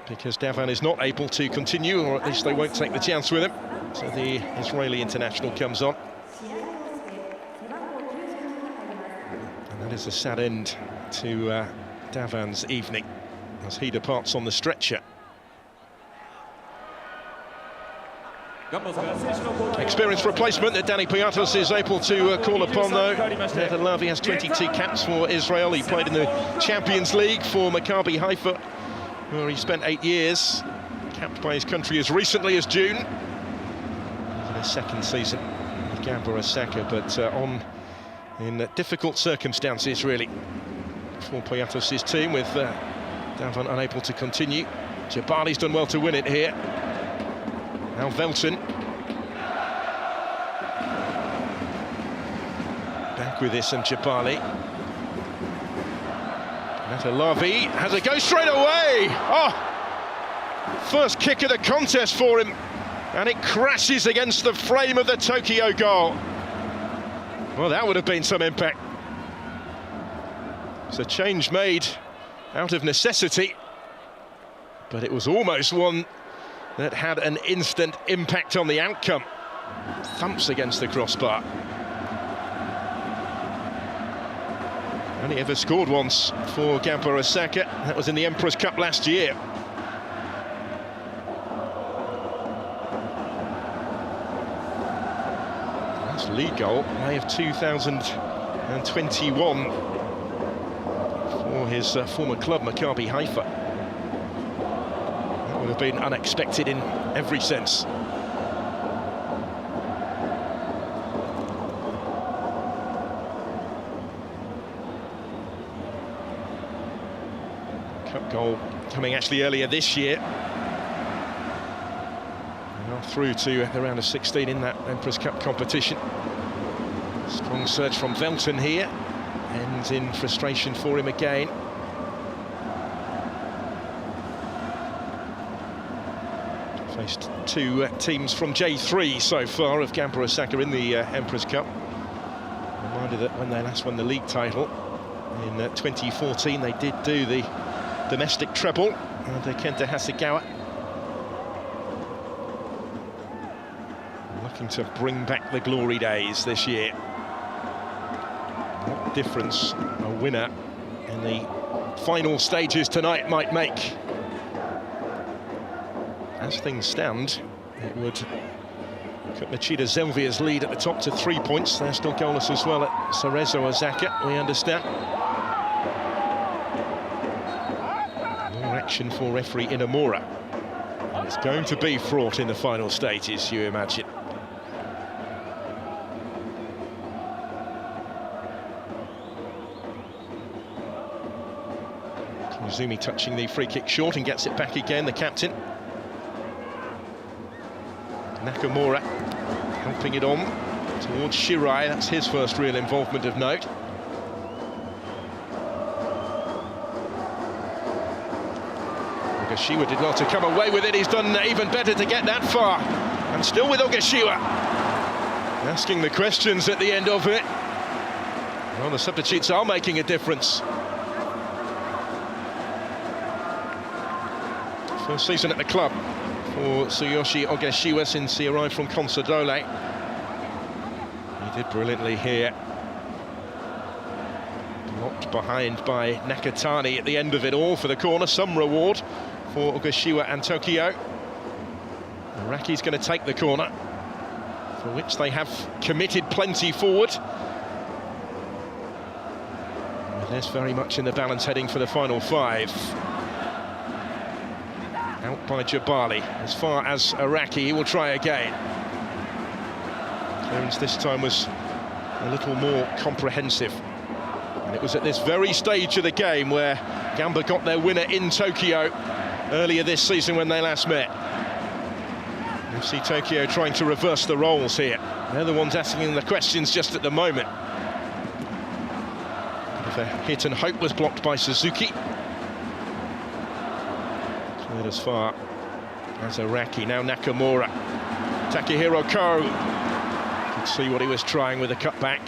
because Davan is not able to continue, or at least they won't take the chance with him. So the Israeli international comes on. And that is a sad end to Davan's evening as he departs on the stretcher. Experienced replacement that Danny Piatos is able to call upon, though. Neta Lavi has 22 caps for Israel. He played in the Champions League for Maccabi Haifa, where he spent 8 years, capped by his country as recently as June. In his second season with Gamba Osaka, but on in difficult circumstances, really, for Piatos' team, with Davan unable to continue. Jabali's done well to win it here. Now Velton. Back with this and Jabali. Neta Lavi has a go straight away. Oh! First kick of the contest for him. And it crashes against the frame of the Tokyo goal. Well, that would have been some impact. It's a change made out of necessity, but it was almost one that had an instant impact on the outcome. Thumps against the crossbar. Only ever scored once for Gamba Osaka. That was in the Emperor's Cup last year. Last league goal, May of 2021, for his former club, Maccabi Haifa. That would have been unexpected in every sense. Cup goal coming actually earlier this year. Now through to the round of 16 in that Emperor's Cup competition. Strong surge from Velton here, ends in frustration for him again. Faced two teams from J3 so far of Gamba Osaka in the Emperor's Cup. Reminded that when they last won the league title in 2014, they did do the domestic treble under Kenta Hasegawa. Looking to bring back the glory days this year. Not difference a winner in the final stages tonight might make. As things stand, it would cut Machida Zelvia's lead at the top to 3 points. They're still goalless as well at Cerezo Osaka, we understand. More action for referee Inamura. And it's going to be fraught in the final stages, you imagine. Izumi touching the free kick short and gets it back again, the captain. Nakamura helping it on towards Shirai, that's his first real involvement of note. Ogashiwa did well to come away with it, he's done even better to get that far. And still with Ogashiwa, asking the questions at the end of it. Well, the substitutes are making a difference. First season at the club for Tsuyoshi Ogashiwa since he arrived from Consadole. He did brilliantly here. Blocked behind by Nakatani at the end of it all for the corner. Some reward for Ogashiwa and Tokyo. Araki's going to take the corner, for which they have committed plenty forward. With this very much in the balance heading for the final five. Out by Jabali, as far as Araki, he will try again. Clearance this time was a little more comprehensive. And it was at this very stage of the game where Gamba got their winner in Tokyo earlier this season when they last met. FC Tokyo trying to reverse the roles here. They're the ones asking the questions just at the moment. The hit and hope was blocked by Suzuki. Cleared as far as Araki, now Nakamura. Takehiro Ko could see what he was trying with a cutback.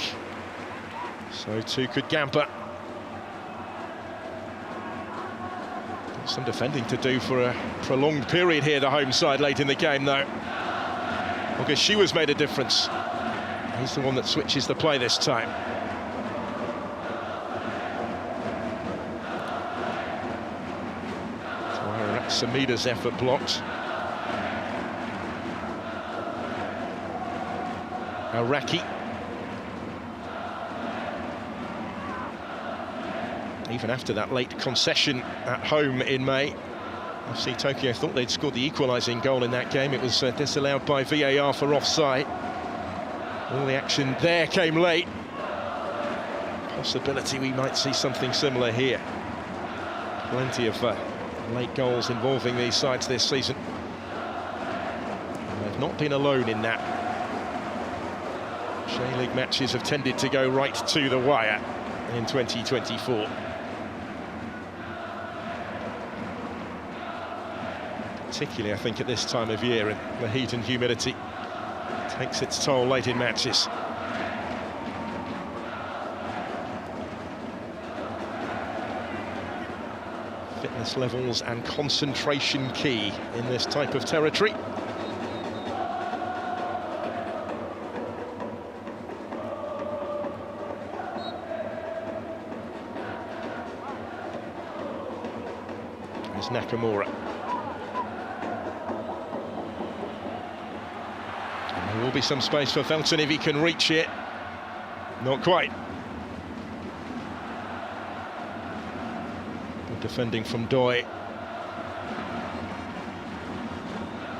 So too could Gamba. Some defending to do for a prolonged period here, the home side late in the game though. Ogashiwa's made a difference. He's the one that switches the play this time. Samida's effort blocked. Araki. Even after that late concession at home in May, FC Tokyo thought they'd scored the equalising goal in that game. It was disallowed by VAR for offside. All the action there came late. Possibility we might see something similar here. Plenty of late goals involving these sides this season. And they've not been alone in that. J-League matches have tended to go right to the wire in 2024. Particularly, I think, at this time of year, and the heat and humidity takes its toll late in matches. Fitness levels and concentration key in this type of territory. There's Nakamura. And there will be some space for Felton if he can reach it. Not quite. Defending from Doi.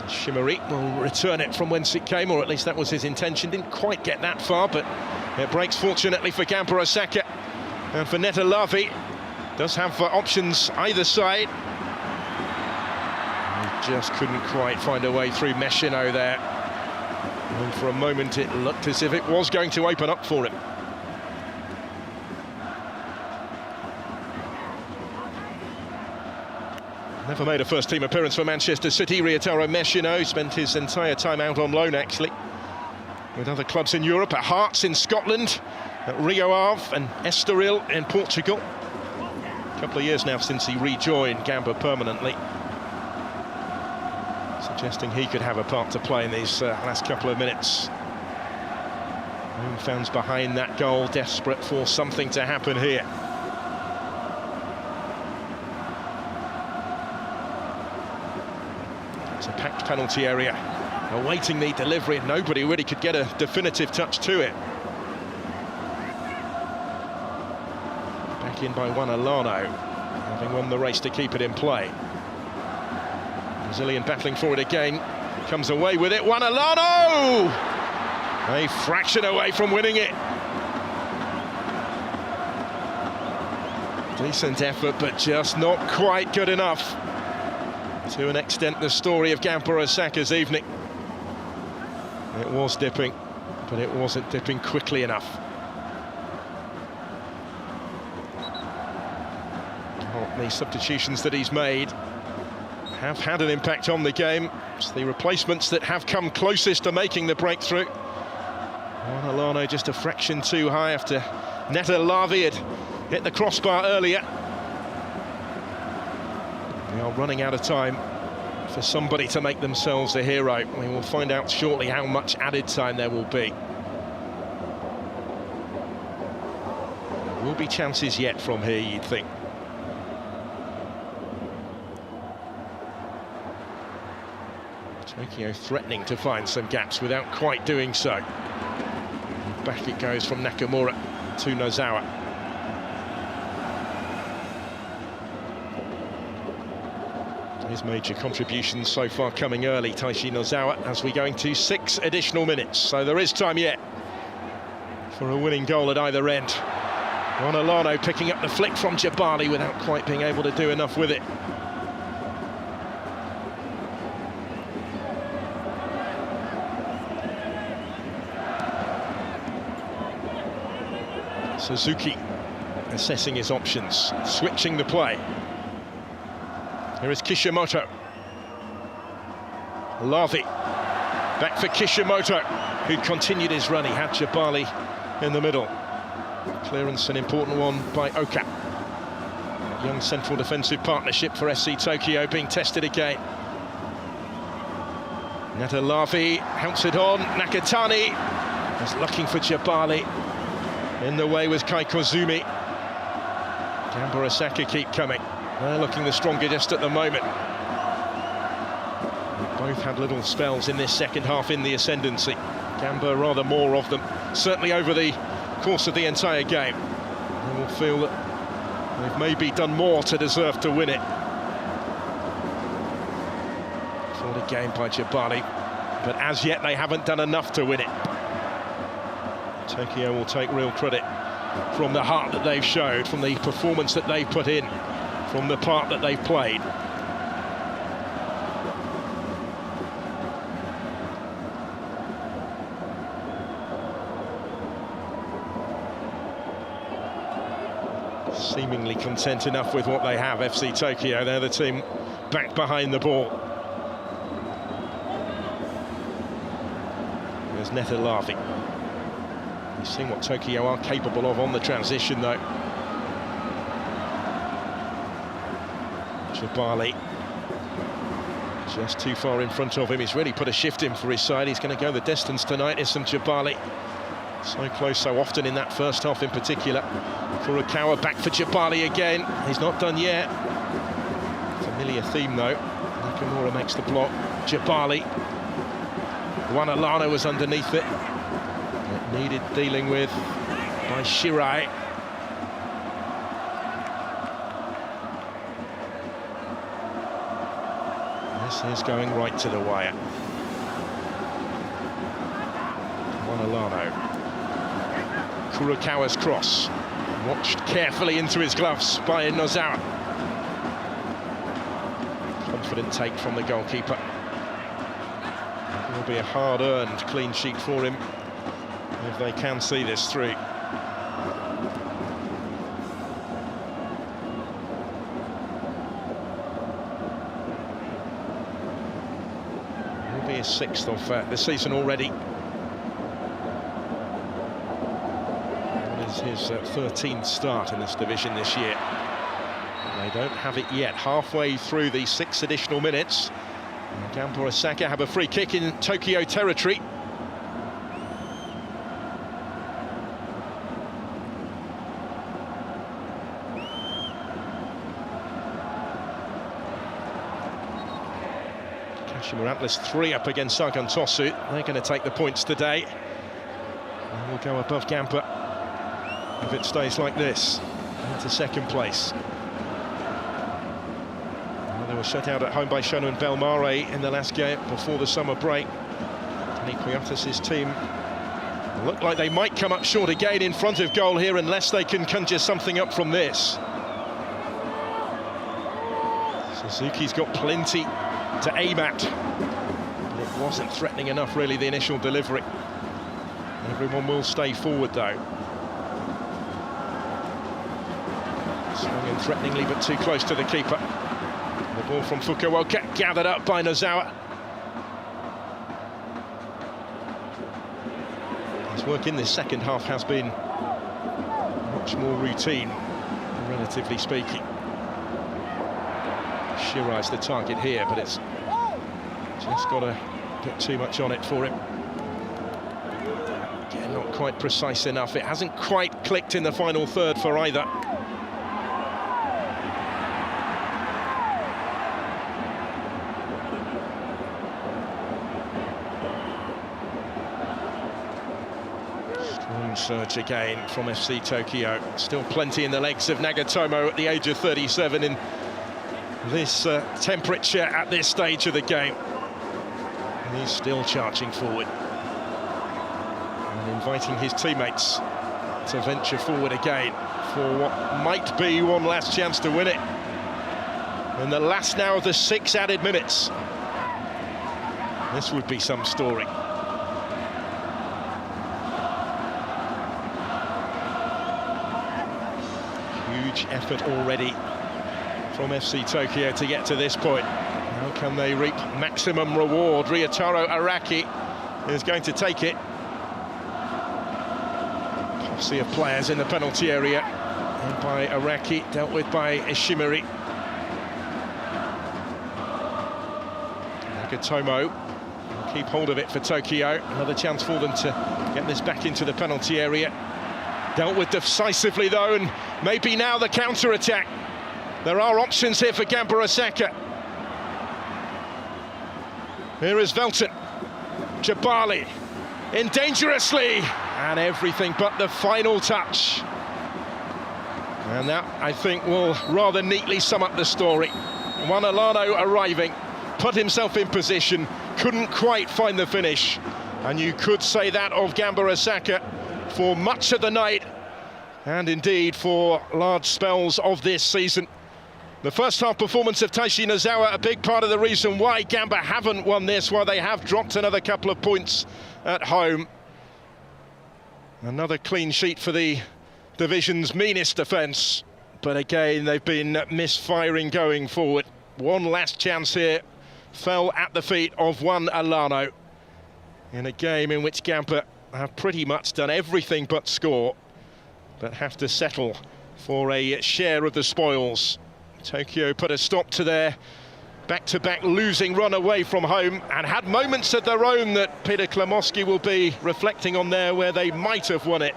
Shimori will return it from whence it came, or at least that was his intention. Didn't quite get that far, but it breaks fortunately for Gamba Osaka. And for Netalavi, does have options either side. He just couldn't quite find a way through Meshino there. And for a moment it looked as if it was going to open up for him. Never made a first-team appearance for Manchester City. Ryotaro Meshino spent his entire time out on loan, actually, with other clubs in Europe, at Hearts in Scotland, at Rio Ave and Estoril in Portugal. A couple of years now since he rejoined Gamba permanently, suggesting he could have a part to play in these last couple of minutes Home fans behind that goal, desperate for something to happen here. It's a packed penalty area, awaiting the delivery, and nobody really could get a definitive touch to it. Back in by Juan Alano, having won the race to keep it in play. Brazilian battling for it again, comes away with it. Juan Alano! A fraction away from winning it. Decent effort, but just not quite good enough. To an extent, the story of Gamba Osaka's evening. It was dipping, but it wasn't dipping quickly enough. The substitutions that he's made have had an impact on the game. It's the replacements that have come closest to making the breakthrough. Juan Alano just a fraction too high after Netta Lavi had hit the crossbar earlier. They are running out of time for somebody to make themselves a hero. We will find out shortly how much added time there will be. There will be chances yet from here, you'd think. Tokyo threatening to find some gaps without quite doing so. Back it goes from Nakamura to Nozawa. His major contributions so far coming early, Taishi Nozawa, as we go into 6 additional minutes. So there is time yet for a winning goal at either end. Juan Alano picking up the flick from Jabali without quite being able to do enough with it. Suzuki assessing his options, switching the play. Here is Kishimoto. Lavi, back for Kishimoto, who continued his run. He had Jabali in the middle. Clearance, an important one by Oka. That young central defensive partnership for SC Tokyo being tested again. Netta Lavi helps it on. Nakatani is looking for Jabali. In the way was Kai Kozumi. Gamba Osaka keep coming. They're looking the stronger just at the moment. They both had little spells in this second half in the ascendancy. Gamba rather more of them, certainly over the course of the entire game. They will feel that they've maybe done more to deserve to win it. For the game by Jabali, but as yet they haven't done enough to win it. Tokyo will take real credit from the heart that they've showed, from the performance that they've put in, from the part that they've played. Seemingly content enough with what they have, FC Tokyo. They're the team back behind the ball. There's Netta Lavi. You've seen what Tokyo are capable of on the transition, though. Jabali just too far in front of him. He's really put a shift in for his side. He's going to go the distance tonight. Is some Jabali. So close so often in that first half in particular. Furukawa back for Jabali again. He's not done yet. Familiar theme, though. Nakamura makes the block. Jabali. Juan Alano was underneath it. It needed dealing with by Shirai. This is going right to the wire. Juan Alano. Furukawa's cross. Watched carefully into his gloves by Nozawa. Confident take from the goalkeeper. It will be a hard-earned clean sheet for him if they can see this through. It will be his 6th of the season already. It is his 13th start in this division this year. They don't have it yet. Halfway through the 6 additional minutes. Gamba Osaka have a free kick in Tokyo territory. Shimuratlis 3 up against Sagan Tosu. They're going to take the points today. And we'll go above Gamba if it stays like this, into second place. Well, they were shut out at home by Shonan Belmare in the last game before the summer break. Nikiatis' team look like they might come up short again in front of goal here unless they can conjure something up from this. Suzuki's got plenty to aim at. It wasn't threatening enough, really, the initial delivery. Everyone will stay forward, though. Swung in threateningly, but too close to the keeper. The ball from Fukuoka, gathered up by Nozawa. His work in this second half has been much more routine, relatively speaking. Shirai's the target here, but it's just got a bit too much on it for him. Again, not quite precise enough. It hasn't quite clicked in the final third for either. Strong surge again from FC Tokyo. Still plenty in the legs of Nagatomo at the age of 37 in this temperature at this stage of the game. And he's still charging forward and inviting his teammates to venture forward again for what might be one last chance to win it. In the last now of the 6 added minutes. This would be some story. Huge effort already from FC Tokyo to get to this point. How can they reap maximum reward? Ryotaro Araki is going to take it. Posse of players in the penalty area. And by Araki, dealt with by Ishimori. Nagatomo will keep hold of it for Tokyo. Another chance for them to get this back into the penalty area. Dealt with decisively, though, and maybe now the counter-attack. There are options here for Gamba Osaka. Here is Velton. Jabali in dangerously, and everything but the final touch. And that, I think, will rather neatly sum up the story. Juan Alano arriving, put himself in position, couldn't quite find the finish. And you could say that of Gamba Osaka for much of the night, and indeed for large spells of this season. The first half performance of Taishi Nozawa, a big part of the reason why Gamba haven't won this, why they have dropped another couple of points at home. Another clean sheet for the division's meanest defence, but again they've been misfiring going forward. One last chance here fell at the feet of Juan Alano in a game in which Gamba have pretty much done everything but score, but have to settle for a share of the spoils. Tokyo put a stop to their back-to-back losing run away from home and had moments of their own that Peter Klimowski will be reflecting on there where they might have won it.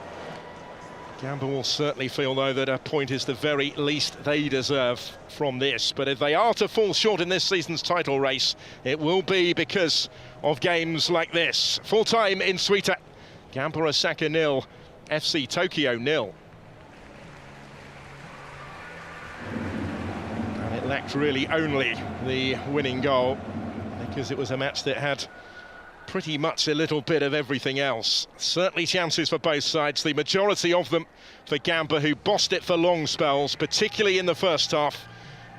Gamba will certainly feel, though, that a point is the very least they deserve from this. But if they are to fall short in this season's title race, it will be because of games like this. Full-time in Suita. Gamba Osaka 0, FC Tokyo 0. It lacked really only the winning goal, because it was a match that had pretty much a little bit of everything else. Certainly chances for both sides, the majority of them for Gamba, who bossed it for long spells, particularly in the first half,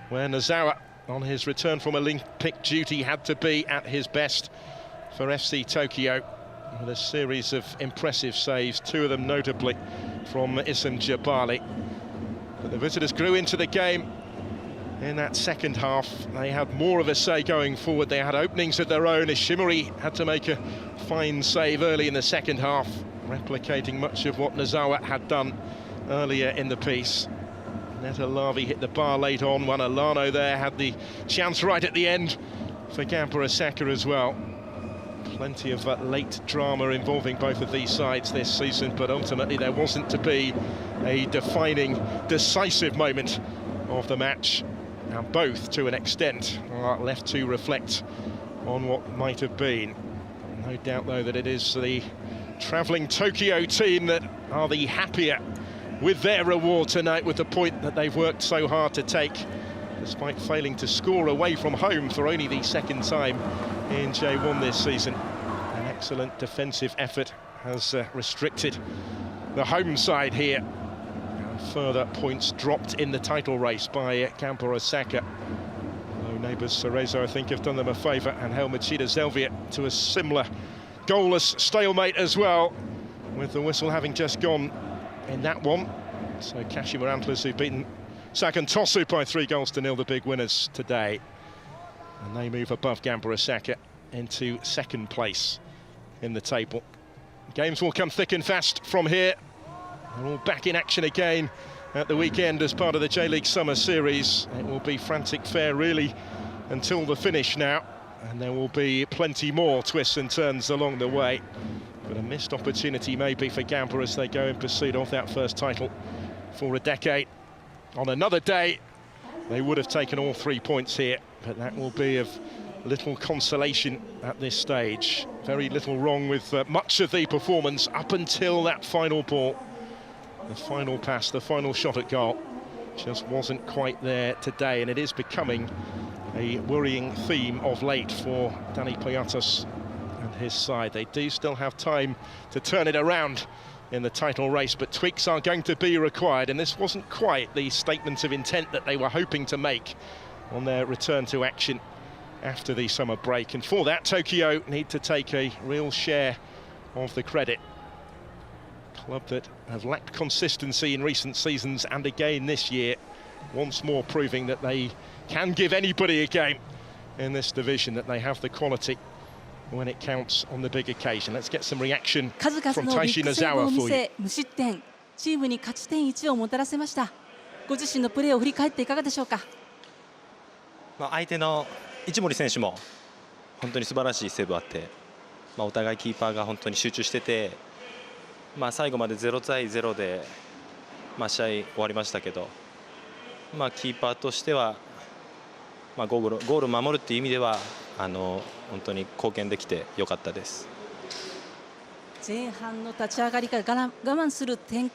where Nozawa, on his return from Olympic duty, had to be at his best for FC Tokyo, with a series of impressive saves, 2 of them notably from Issam Jabali. But the visitors grew into the game. In that second half, they had more of a say going forward. They had openings of their own. Ishimori had to make a fine save early in the second half, replicating much of what Nozawa had done earlier in the piece. Neta Lavi hit the bar late on. Juan Alano there had the chance right at the end for Gamba Osaka as well. Plenty of late drama involving both of these sides this season, but ultimately there wasn't to be a defining, decisive moment of the match. And both, to an extent, are left to reflect on what might have been. No doubt, though, that it is the travelling Tokyo team that are the happier with their reward tonight, with the point that they've worked so hard to take, despite failing to score away from home for only the second time in J1 this season. An excellent defensive effort has restricted the home side here. And further points dropped in the title race by Gamba Osaka. Although neighbours Cerezo, I think, have done them a favour, and Helmechida Zelvia to a similar goalless stalemate as well, with the whistle having just gone in that one. So Kashima Antlers, who've beaten Sagan Tosu by 3-0, the big winners today. And they move above Gamba Osaka into second place in the table. Games will come thick and fast from here. They're all back in action again at the weekend as part of the J-League Summer Series. It will be frantic fare really until the finish now, and there will be plenty more twists and turns along the way. But a missed opportunity maybe for Gamba as they go in pursuit of that first title for a decade. On another day, they would have taken all 3 points here, but that will be of little consolation at this stage. Very little wrong with much of the performance up until that final ball. The final pass, the final shot at goal, just wasn't quite there today, and it is becoming a worrying theme of late for Dani Payatas and his side. They do still have time to turn it around in the title race, but tweaks are going to be required, and this wasn't quite the statement of intent that they were hoping to make on their return to action after the summer break. And for that, Tokyo need to take a real share of the credit. Club that have lacked consistency in recent seasons, and again this year, once more proving that they can give anybody a game in this division, that they have the quality when it counts on the big occasion. Let's get some reaction from Taishi Nozawa for you. 無失点、チームに勝ち点1をもたらせました。ご自身のプレーを振り返っていかがでしょうか。相手の一森選手も本当に素晴らしいセーブあって、お互いキーパーが本当に集中してて、最後まで0対0で、試合終わりましたけど、キーパーとしては、ゴールを守るっていう意味では本当に貢献できてよかったです。前半の立ち上がりから我慢する展